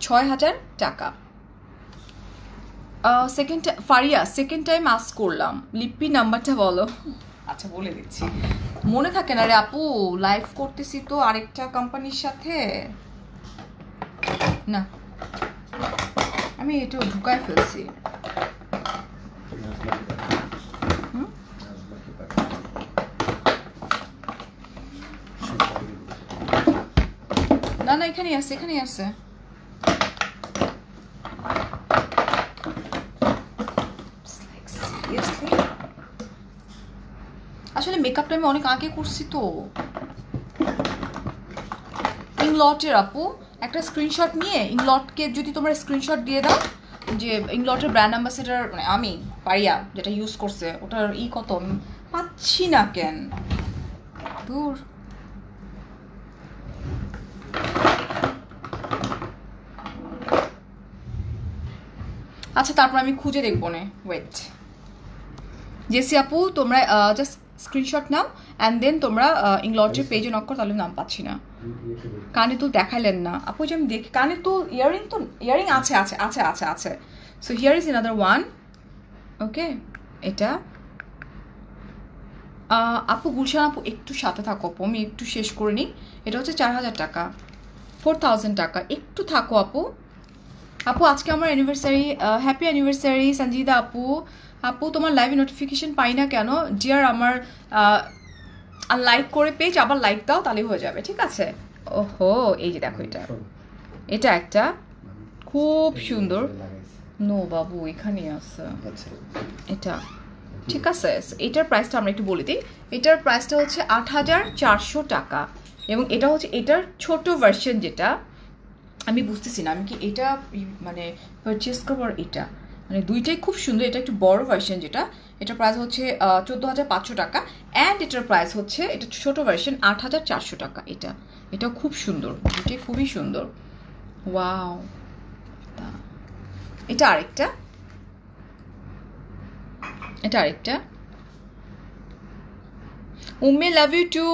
6000 টাকা। ফারিয়া, সেকেন্ড টাইম আস্ক করলাম, লিপি নাম্বারটা বলো। আচ্ছা, বলে দিচ্ছি, মনে থাকে না রে আপু, লাইভ করতেছি তো আরেকটা কোম্পানির সাথে, না আমি এটা ঢুকায় ফেলছি। না এখানেই আছে। আসলে মেকআপটা আমি অনেক আগে করছি তো। ইংলটের আপু, একটা স্ক্রিনশট নিয়ে ইংলটকে যদি তোমরা স্ক্রিনশট দিয়ে দাও, যে ইংলটের ব্র্যান্ড অ্যাম্বাসেডার, মানে আমি পারিয়া যেটা ইউজ করছে, ওটার কত পাচ্ছি না কেন, দূর। আচ্ছা, তারপর আমি খুঁজে দেখবো না, ওয়েট। জেসি আপু, তোমরা জাস্ট স্ক্রিনশট নাও অ্যান্ড দেন তোমরা ইংলটের পেজে নক করো, তাহলে নাম পাচ্ছি না। কানে তো দেখাইলেন না আপু, যে আমি দেখি কানে তো ইয়ারিং আছে। So here is another one. Okay, এটা আপু গুলশান আপু একটু সাথে থাকো আপু, আমি একটু শেষ করে নিই। এটা হচ্ছে 4000 টাকা, 4000 টাকা, একটু থাকো আপু। আজকে আমার অ্যানিভার্সারি, হ্যাপি অ্যানিভার্সারি সঞ্জিদা আপু তোমার লাইভে নোটিফিকেশন পাই না কেন ডিয়ার? আমার লাইক করে পেজ আবার লাইক দাও, তাহলে হয়ে যাবে, ঠিক আছে? ওহো, এই যে দেখো, এটা একটা খুব সুন্দর, নো বাবু এখানে আছে, এটা ঠিক আছে। এটার প্রাইসটা আমরা একটু বলে দিই, এটার প্রাইসটা হচ্ছে 8400 টাকা, এবং এটা হচ্ছে এটার ছোট ভার্সন, যেটা আমি বুঝতেছি না আমি কি এটা মানে পারচেস করবো, আর এটা মানে দুইটাই খুব সুন্দর। এটা একটু বড় ভার্সন, যেটা এটার প্রাইস হচ্ছে 14500 টাকা, অ্যান্ড এটার প্রাইস হচ্ছে, এটা ছোট ভার্সন 8400 টাকা। এটাও খুব সুন্দর, দুইটাই খুবই সুন্দর। ওয়াও, এটা আরেকটা উম্মে লাভ ইউ টু,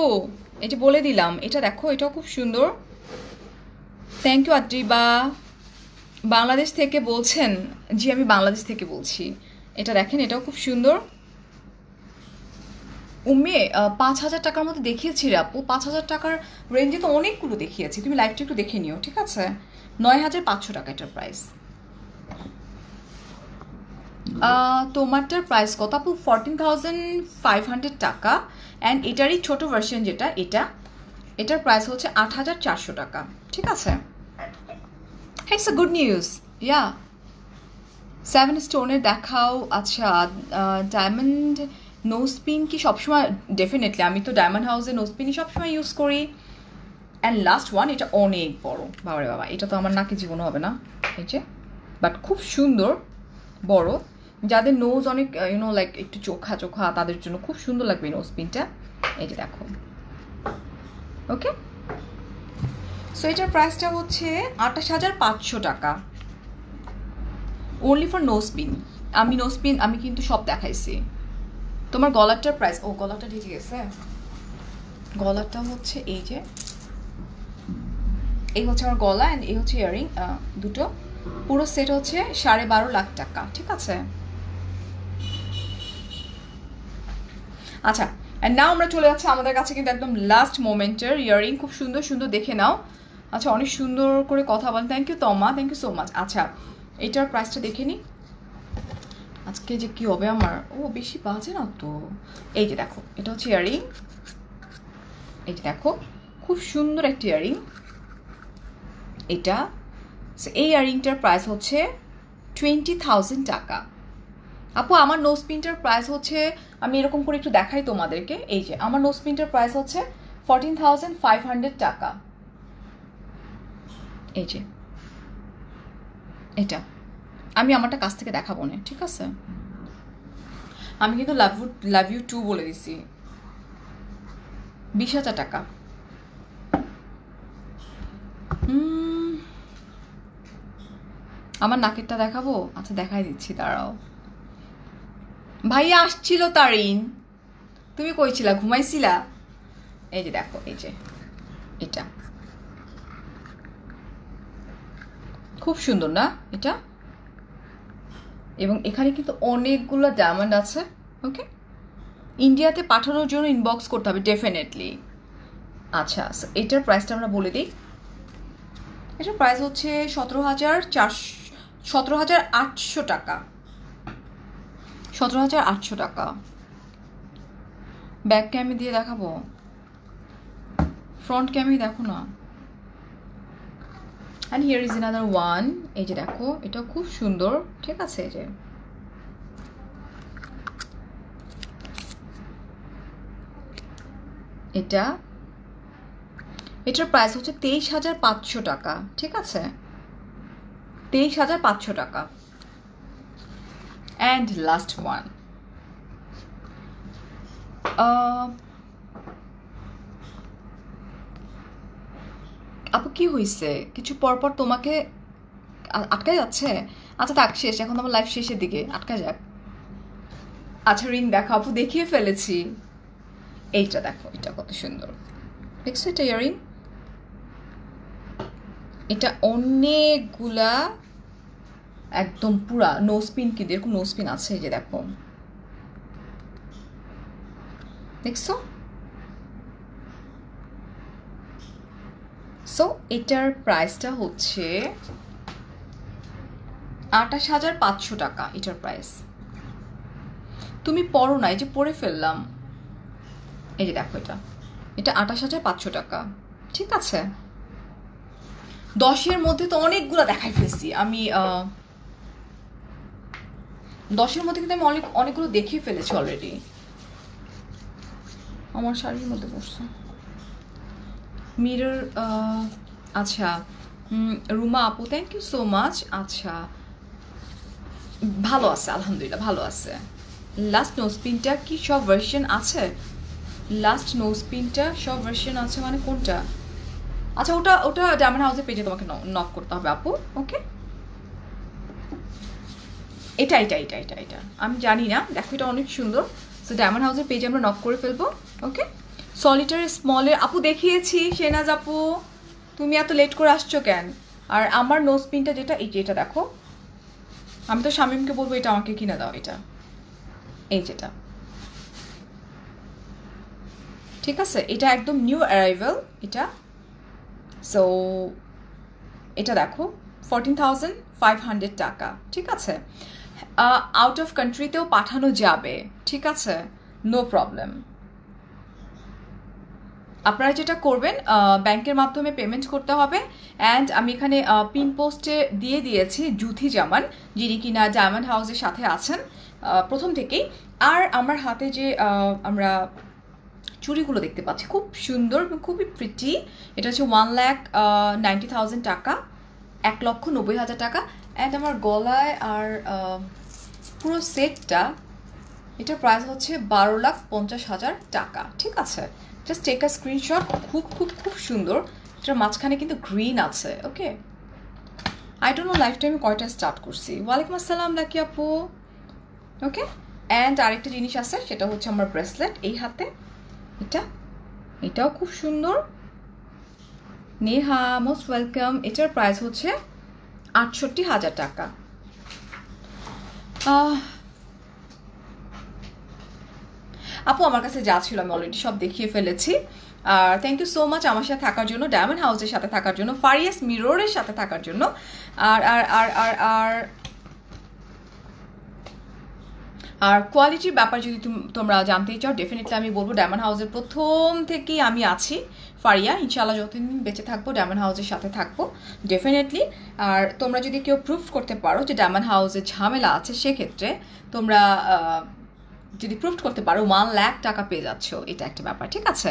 এটা বলে দিলাম। এটা দেখো, এটাও খুব সুন্দর। থ্যাংক ইউ আদ্রিবা, বাংলাদেশ থেকে বলছেন? জি, আমি বাংলাদেশ থেকে বলছি। এটা দেখেন, এটাও খুব সুন্দর। উম্মে 5000 টাকার মধ্যে দেখিয়েছি রে আপু, 5000 টাকার রেঞ্জে তো অনেকগুলো দেখিয়েছি, তুমি লাইভটা একটু দেখে নিও, ঠিক আছে? 9500 টাকা এটার প্রাইস। তোমারটার প্রাইস কত আপু? 14,500 টাকা। অ্যান্ড এটারই ছোট ভার্সন যেটা, এটার প্রাইস হচ্ছে 8,400 টাকা। ঠিক আছে, ইটস আ গুড নিউজ। ইয়া 7 স্টোনের দেখাও। আচ্ছা, ডায়মন্ড নোজপিন কি সবসময়? ডেফিনেটলি, আমি তো ডায়মন্ড হাউসে নোজপিনই সবসময় ইউজ করি। অ্যান্ড লাস্ট ওয়ান, এটা অনেক বড়, বাবারে বাবা, এটা তো আমার নাকি জীবনে হবে না, এই যে, বাট খুব সুন্দর বড়। যাদের নোজ অনেক ইউনো লাইক একটু চোখা চোখা, তাদের জন্য খুব সুন্দর লাগবে এই নোজপিনটা। এই যে দেখো, ওকে। সো এটার প্রাইসটা হচ্ছে 28,500 টাকা, ওনলি ফর নোজপিন। আমি কিন্তু সব দেখাইছি। তোমার গলারটার প্রাইস, ও গলাটা ঠিক গেছে, গলাটা হচ্ছে এই যে, এই হচ্ছে আমার গলা, অ্যান্ড এই হচ্ছে ইয়ারিং দুটো, পুরো সেট হচ্ছে 12.5 লাখ টাকা। ঠিক আছে, আচ্ছা। অ্যান্ড নাও আমরা চলে যাচ্ছি আমাদের কাছে কিন্তু একদম লাস্ট মোমেন্টের ইয়ারিং, খুব সুন্দর সুন্দর দেখে নাও। আচ্ছা, অনেক সুন্দর করে কথা বলেন, থ্যাংক ইউ তমা, থ্যাংক ইউ সো মাচ। আচ্ছা, এটার প্রাইসটা দেখে নি আজকে যে কি হবে আমার। ও বেশি বাজে না তো। এই যে দেখো, এটা হচ্ছে ইয়ারিং, এই যে দেখো, খুব সুন্দর একটা ইয়ারিং এটা। এই ইয়ারিংটার প্রাইস হচ্ছে 20,000 টাকা। আপু আমার নোজপিনটার প্রাইস হচ্ছে, আমি এরকম করে একটু দেখাই তোমাদেরকে, এই যে আমার নোজপিনটার প্রাইস হচ্ছে 14,500 টাকা। এই যে এটা, আমি আমারটা কাছ থেকে দেখাবো না, ঠিক আছে? আমি কিন্তু লাভ ইউ টু বলে দিছি। 20,000 টাকা। আমার নাকেরটা দেখাবো? আচ্ছা দেখাই দিচ্ছি, দাঁড়াও। ভাইয়া আসছিল তারিন, তুমি কইছিলা? ঘুমাইছিলা? এই যে দেখো, এই যে এটা খুব সুন্দর না এটা? এবং এখানে কিন্তু অনেকগুলো ডায়মন্ড আছে। ওকে, ইন্ডিয়াতে পাঠানোর জন্য ইনবক্স করতে হবে ডেফিনেটলি। আচ্ছা, এটার প্রাইসটা আমরা বলে দিই। এটার প্রাইস হচ্ছে 17,800 টাকা। 17,800 টাকা। ব্যাক ক্যামে দিয়ে দেখাবো, ফ্রন্ট ক্যামে দেখো না। And here is another one, এই যে দেখো, এটাও খুব সুন্দর। ঠিক আছে, এই যে এটা, এটার প্রাইস হচ্ছে 23,500 টাকা। ঠিক আছে, 23,500 টাকা। অ্যান্ড লাস্ট ওয়ান, আপু কি হয়েছে? কিছু পরপর তোমাকে আটকায় যাচ্ছে? আচ্ছা থাক, শেষ, এখন আমার লাইফ শেষের দিকে, আটকা যাক। আচ্ছা, রিং দেখো আপু, দেখিয়ে ফেলেছি। এইটা দেখো, এটা কত সুন্দর দেখছো, এটা ইয়ারিং। এটা অনেকগুলা একদম পুরা নোজপিন, কিন্তু এরকম নোজপিন আছে, এই যে দেখো, দেখছো? সো এটার প্রাইসটা হচ্ছে 28,500 টাকা। এটার প্রাইস তুমি পড়ো না, এই যে পড়ে ফেললাম। এই যে দেখো, এটা 28,500 টাকা। ঠিক আছে, 10-এর মধ্যে তো অনেকগুলো দেখাই ফেলছি আমি। 10-এর মধ্যে কিন্তু আমি অনেকগুলো দেখিয়ে ফেলেছি অলরেডি। আমার শাড়ির মধ্যে পড়ছে মিরর। আচ্ছা, রুমা আপু, থ্যাংক ইউ সো মাচ। আচ্ছা, ভালো আছে, আলহামদুলিল্লাহ ভালো আছে। লাস্ট নোজপিনটা কি সব ভার্সন আছে? লাস্ট নোজপিনটা সব ভার্সন আছে মানে কোনটা? আচ্ছা, ওটা ডায়মন্ড হাউসের পেজে তোমাকে নক করতে হবে আপু। ওকে, এটা আমি জানি না, দেখো এটা অনেক সুন্দর। সো ডায়মন্ড হাউসের পেজে আমরা নক করে ফেলবো। ওকে, সলিটারি স্মলের আপু দেখিয়েছি। শেনাজ আপু, তুমি এত লেট করে আসছো কেন? আর আমার নোজপিনটা যেটা, এটা দেখো, আমি তো শামিমকে বলবো এটা আমাকে কিনে দাও। এটা, এই যেটা, ঠিক আছে, এটা একদম নিউ অ্যারাইভাল এটা। সো এটা দেখো, 14,500 টাকা। ঠিক আছে, আউট অফ কান্ট্রিতেও পাঠানো যাবে, ঠিক আছে, নো প্রবলেম। আপনারা যেটা করবেন ব্যাংকের মাধ্যমে পেমেন্ট করতে হবে। অ্যান্ড আমি এখানে পিন পোস্টে দিয়ে দিয়েছি জুথি জামান, যিনি কিনা ডায়মন্ড হাউসের সাথে আছেন প্রথম থেকেই। আর আমার হাতে যে আমরা চুড়িগুলো দেখতে পাচ্ছি খুব সুন্দর, খুবই প্রিটি। এটা হচ্ছে 1,90,000 টাকা, 1,90,000 টাকা। অ্যান্ড আমার গলায় আর পুরো সেটটা, এটার প্রাইস হচ্ছে 12,50,000 টাকা, ঠিক আছে। Just take a screenshot. খুব খুব খুব সুন্দর। এটার মাঝখানে কিন্তু গ্রিন আছে। Okay, I don't know life টাইমে কয়টা স্টার্ট করছি। ওয়ালাইকুম আসসালাম লাকি আপু। ওকে, অ্যান্ড আরেকটা জিনিস আছে, সেটা হচ্ছে আমার ব্রেসলেট এই হাতে, এটাও খুব সুন্দর। Neha most welcome. এটার প্রাইস হচ্ছে 68,000 টাকা। আপু আমার কাছে যা ছিল আমি অলরেডি সব দেখিয়ে ফেলেছি। আর থ্যাংক ইউ সো মাচ আমার সাথে থাকার জন্য, ডায়মন্ড হাউসের সাথে থাকার জন্য, ফারিয়াস মিররের সাথে থাকার জন্য। আর আর আর আর আর আর কোয়ালিটির ব্যাপার যদি তোমরা জানতেই চাও, ডেফিনেটলি আমি বলবো ডায়মন্ড হাউসের প্রথম থেকেই আমি আছি। ফারিয়া ইনশাআল্লাহ যতদিন বেঁচে থাকবো ডায়মন্ড হাউসের সাথে থাকবো ডেফিনেটলি। আর তোমরা যদি কেউ প্রুফ করতে পারো যে ডায়মন্ড হাউসের ঝামেলা আছে, সেক্ষেত্রে তোমরা যদি প্রুফ করতে পারো 1 লাখ টাকা পেয়ে যাচ্ছ, এটা একটা ব্যাপার, ঠিক আছে।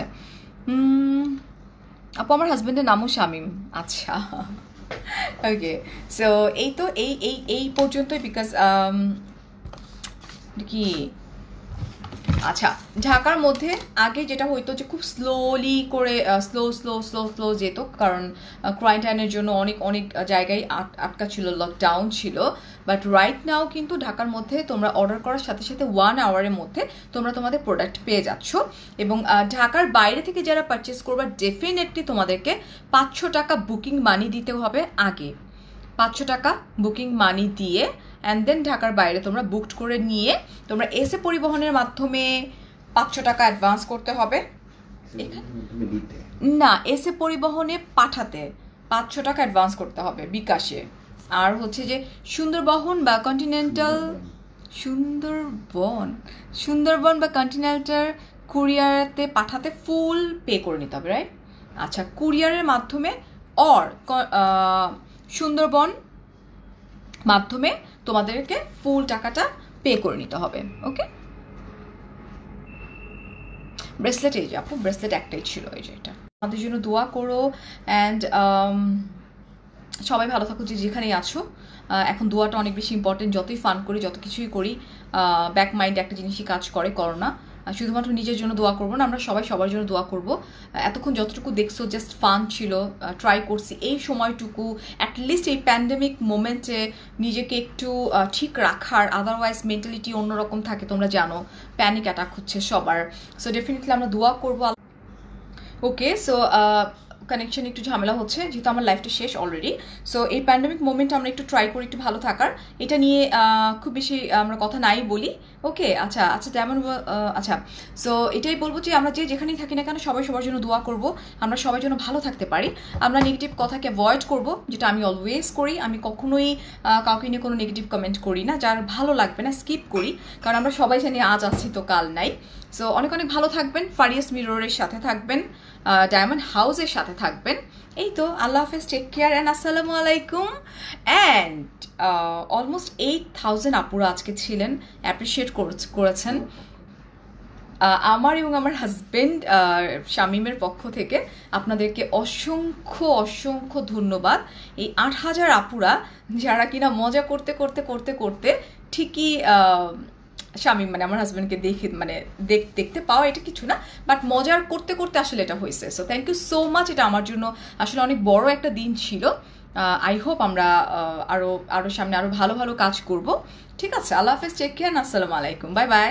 আপু আমার হাজবেন্ডের নামও শামিম। আচ্ছা, ওকে। সো এই তো এই পর্যন্তই, বিকজ কি আচ্ছা, ঢাকার মধ্যে আগে যেটা হইতো যে খুব স্লোলি করে স্লো যেত, কারণ কোয়ারেন্টাইনের জন্য অনেক জায়গায় আটকা ছিল, লকডাউন ছিল। বাট রাইট নাও কিন্তু ঢাকার মধ্যে তোমরা অর্ডার করার সাথে সাথে 1 আওয়ারের মধ্যে তোমরা তোমাদের প্রোডাক্ট পেয়ে যাচ্ছ। এবং ঢাকার বাইরে থেকে যারা পারচেস করবে, ডেফিনেটলি তোমাদেরকে 500 টাকা বুকিং মানি দিতে হবে আগে। 500 টাকা বুকিং মানি দিয়ে অ্যান্ড দেন ঢাকার বাইরে তোমরা বুকড করে নিয়ে তোমরা এসে পরিবহনের মাধ্যমে 500 টাকা অ্যাডভান্স করতে হবে। না, এসে পরিবহনে পাঠাতে 500 টাকা অ্যাডভান্স করতে হবে বিকাশে। আর হচ্ছে যে সুন্দরবন বা কন্টিনেন্টাল সুন্দরবন বা কন্টিনেন্টাল কুরিয়ারতে পাঠাতে ফুল পে করে নিতে হবে, রাইট? আচ্ছা, কুরিয়ারের মাধ্যমে অর সুন্দরবন মাধ্যমে তোমাদেরকে ফুল টাকাটা পে করে নিতে হবে। ওকে, ব্রেসলেট এই যে আপু, ব্রেসলেট একটাই ছিল, এই যে এটা। আমাদের জন্য দোয়া করো অ্যান্ড সবাই ভালো থাকো যে যেখানেই আছো। এখন দোয়াটা অনেক বেশি ইম্পর্টেন্ট। যতই ফান করি, যত কিছুই করি, ব্যাক মাইন্ড একটা জিনিসই কাজ করে, করোনা। শুধুমাত্র নিজের জন্য দোয়া করবো না, আমরা সবাই সবার জন্য দোয়া করব। এতক্ষণ যতটুকু দেখছো জাস্ট ফান ছিল, ট্রাই করছি এই সময়টুকু অ্যাটলিস্ট এই প্যান্ডেমিক মোমেন্টে নিজেকে একটু ঠিক রাখার। আদারওয়াইজ মেন্টালিটি অন্যরকম থাকে, তোমরা জানো, প্যানিক অ্যাটাক হচ্ছে সবার। সো ডেফিনেটলি আমরা দোয়া করবো। ওকে, সো কানেকশন একটু ঝামেলা হচ্ছে যেহেতু আমার লাইফটা শেষ অলরেডি। সো এই প্যান্ডেমিক মোমেন্টে আমরা একটু ট্রাই করি একটু ভালো থাকার। এটা নিয়ে খুব বেশি আমরা কথা নাই বলি। ওকে, আচ্ছা যেমন আচ্ছা, সো এটাই বলবো যে আমরা যেখানেই থাকি না কেন সবাই সবার জন্য দোয়া করব, আমরা সবাই যেন ভালো থাকতে পারি। আমরা নেগেটিভ কথাকে অ্যাভয়েড করব, যেটা আমি অলওয়েজ করি। আমি কখনোই কাউকে নিয়ে কোনো নেগেটিভ কমেন্ট করি না, যার ভালো লাগবে না স্কিপ করি, কারণ আমরা সবাই জানি আজ আছি তো কাল নাই। সো অনেক ভালো থাকবেন, ফারিয়াস মিররের সাথে থাকবেন, ডায়মন্ড হাউসের সাথে থাকবেন। এই তো, আল্লাহ হাফেজ, টেক কেয়ার অ্যান্ড আসসালামু আলাইকুম। অ্যান্ড অলমোস্ট 8,000 আপুরা আজকে ছিলেন, অ্যাপ্রিসিয়েট করেছেন। আমার এবং আমার হাজবেন্ড শামিমের পক্ষ থেকে আপনাদেরকে অসংখ্য ধন্যবাদ। এই 8,000 আপুরা যারা কিনা মজা করতে করতে করতে করতে ঠিকই শামিম মানে আমার হাজব্যান্ডকে দেখতে পাওয়া এটা কিছু না, বাট মজার করতে করতে আসলে এটা হয়েছে। So thank you so much. এটা আমার জন্য আসলে অনেক বড় একটা দিন ছিল। আই হোপ আমরা আরো সামনে আরো ভালো কাজ করব। ঠিক আছে, আল্লাহ হাফেজ, টেক কেয়ার, আসসালামু আলাইকুম, বাই বাই।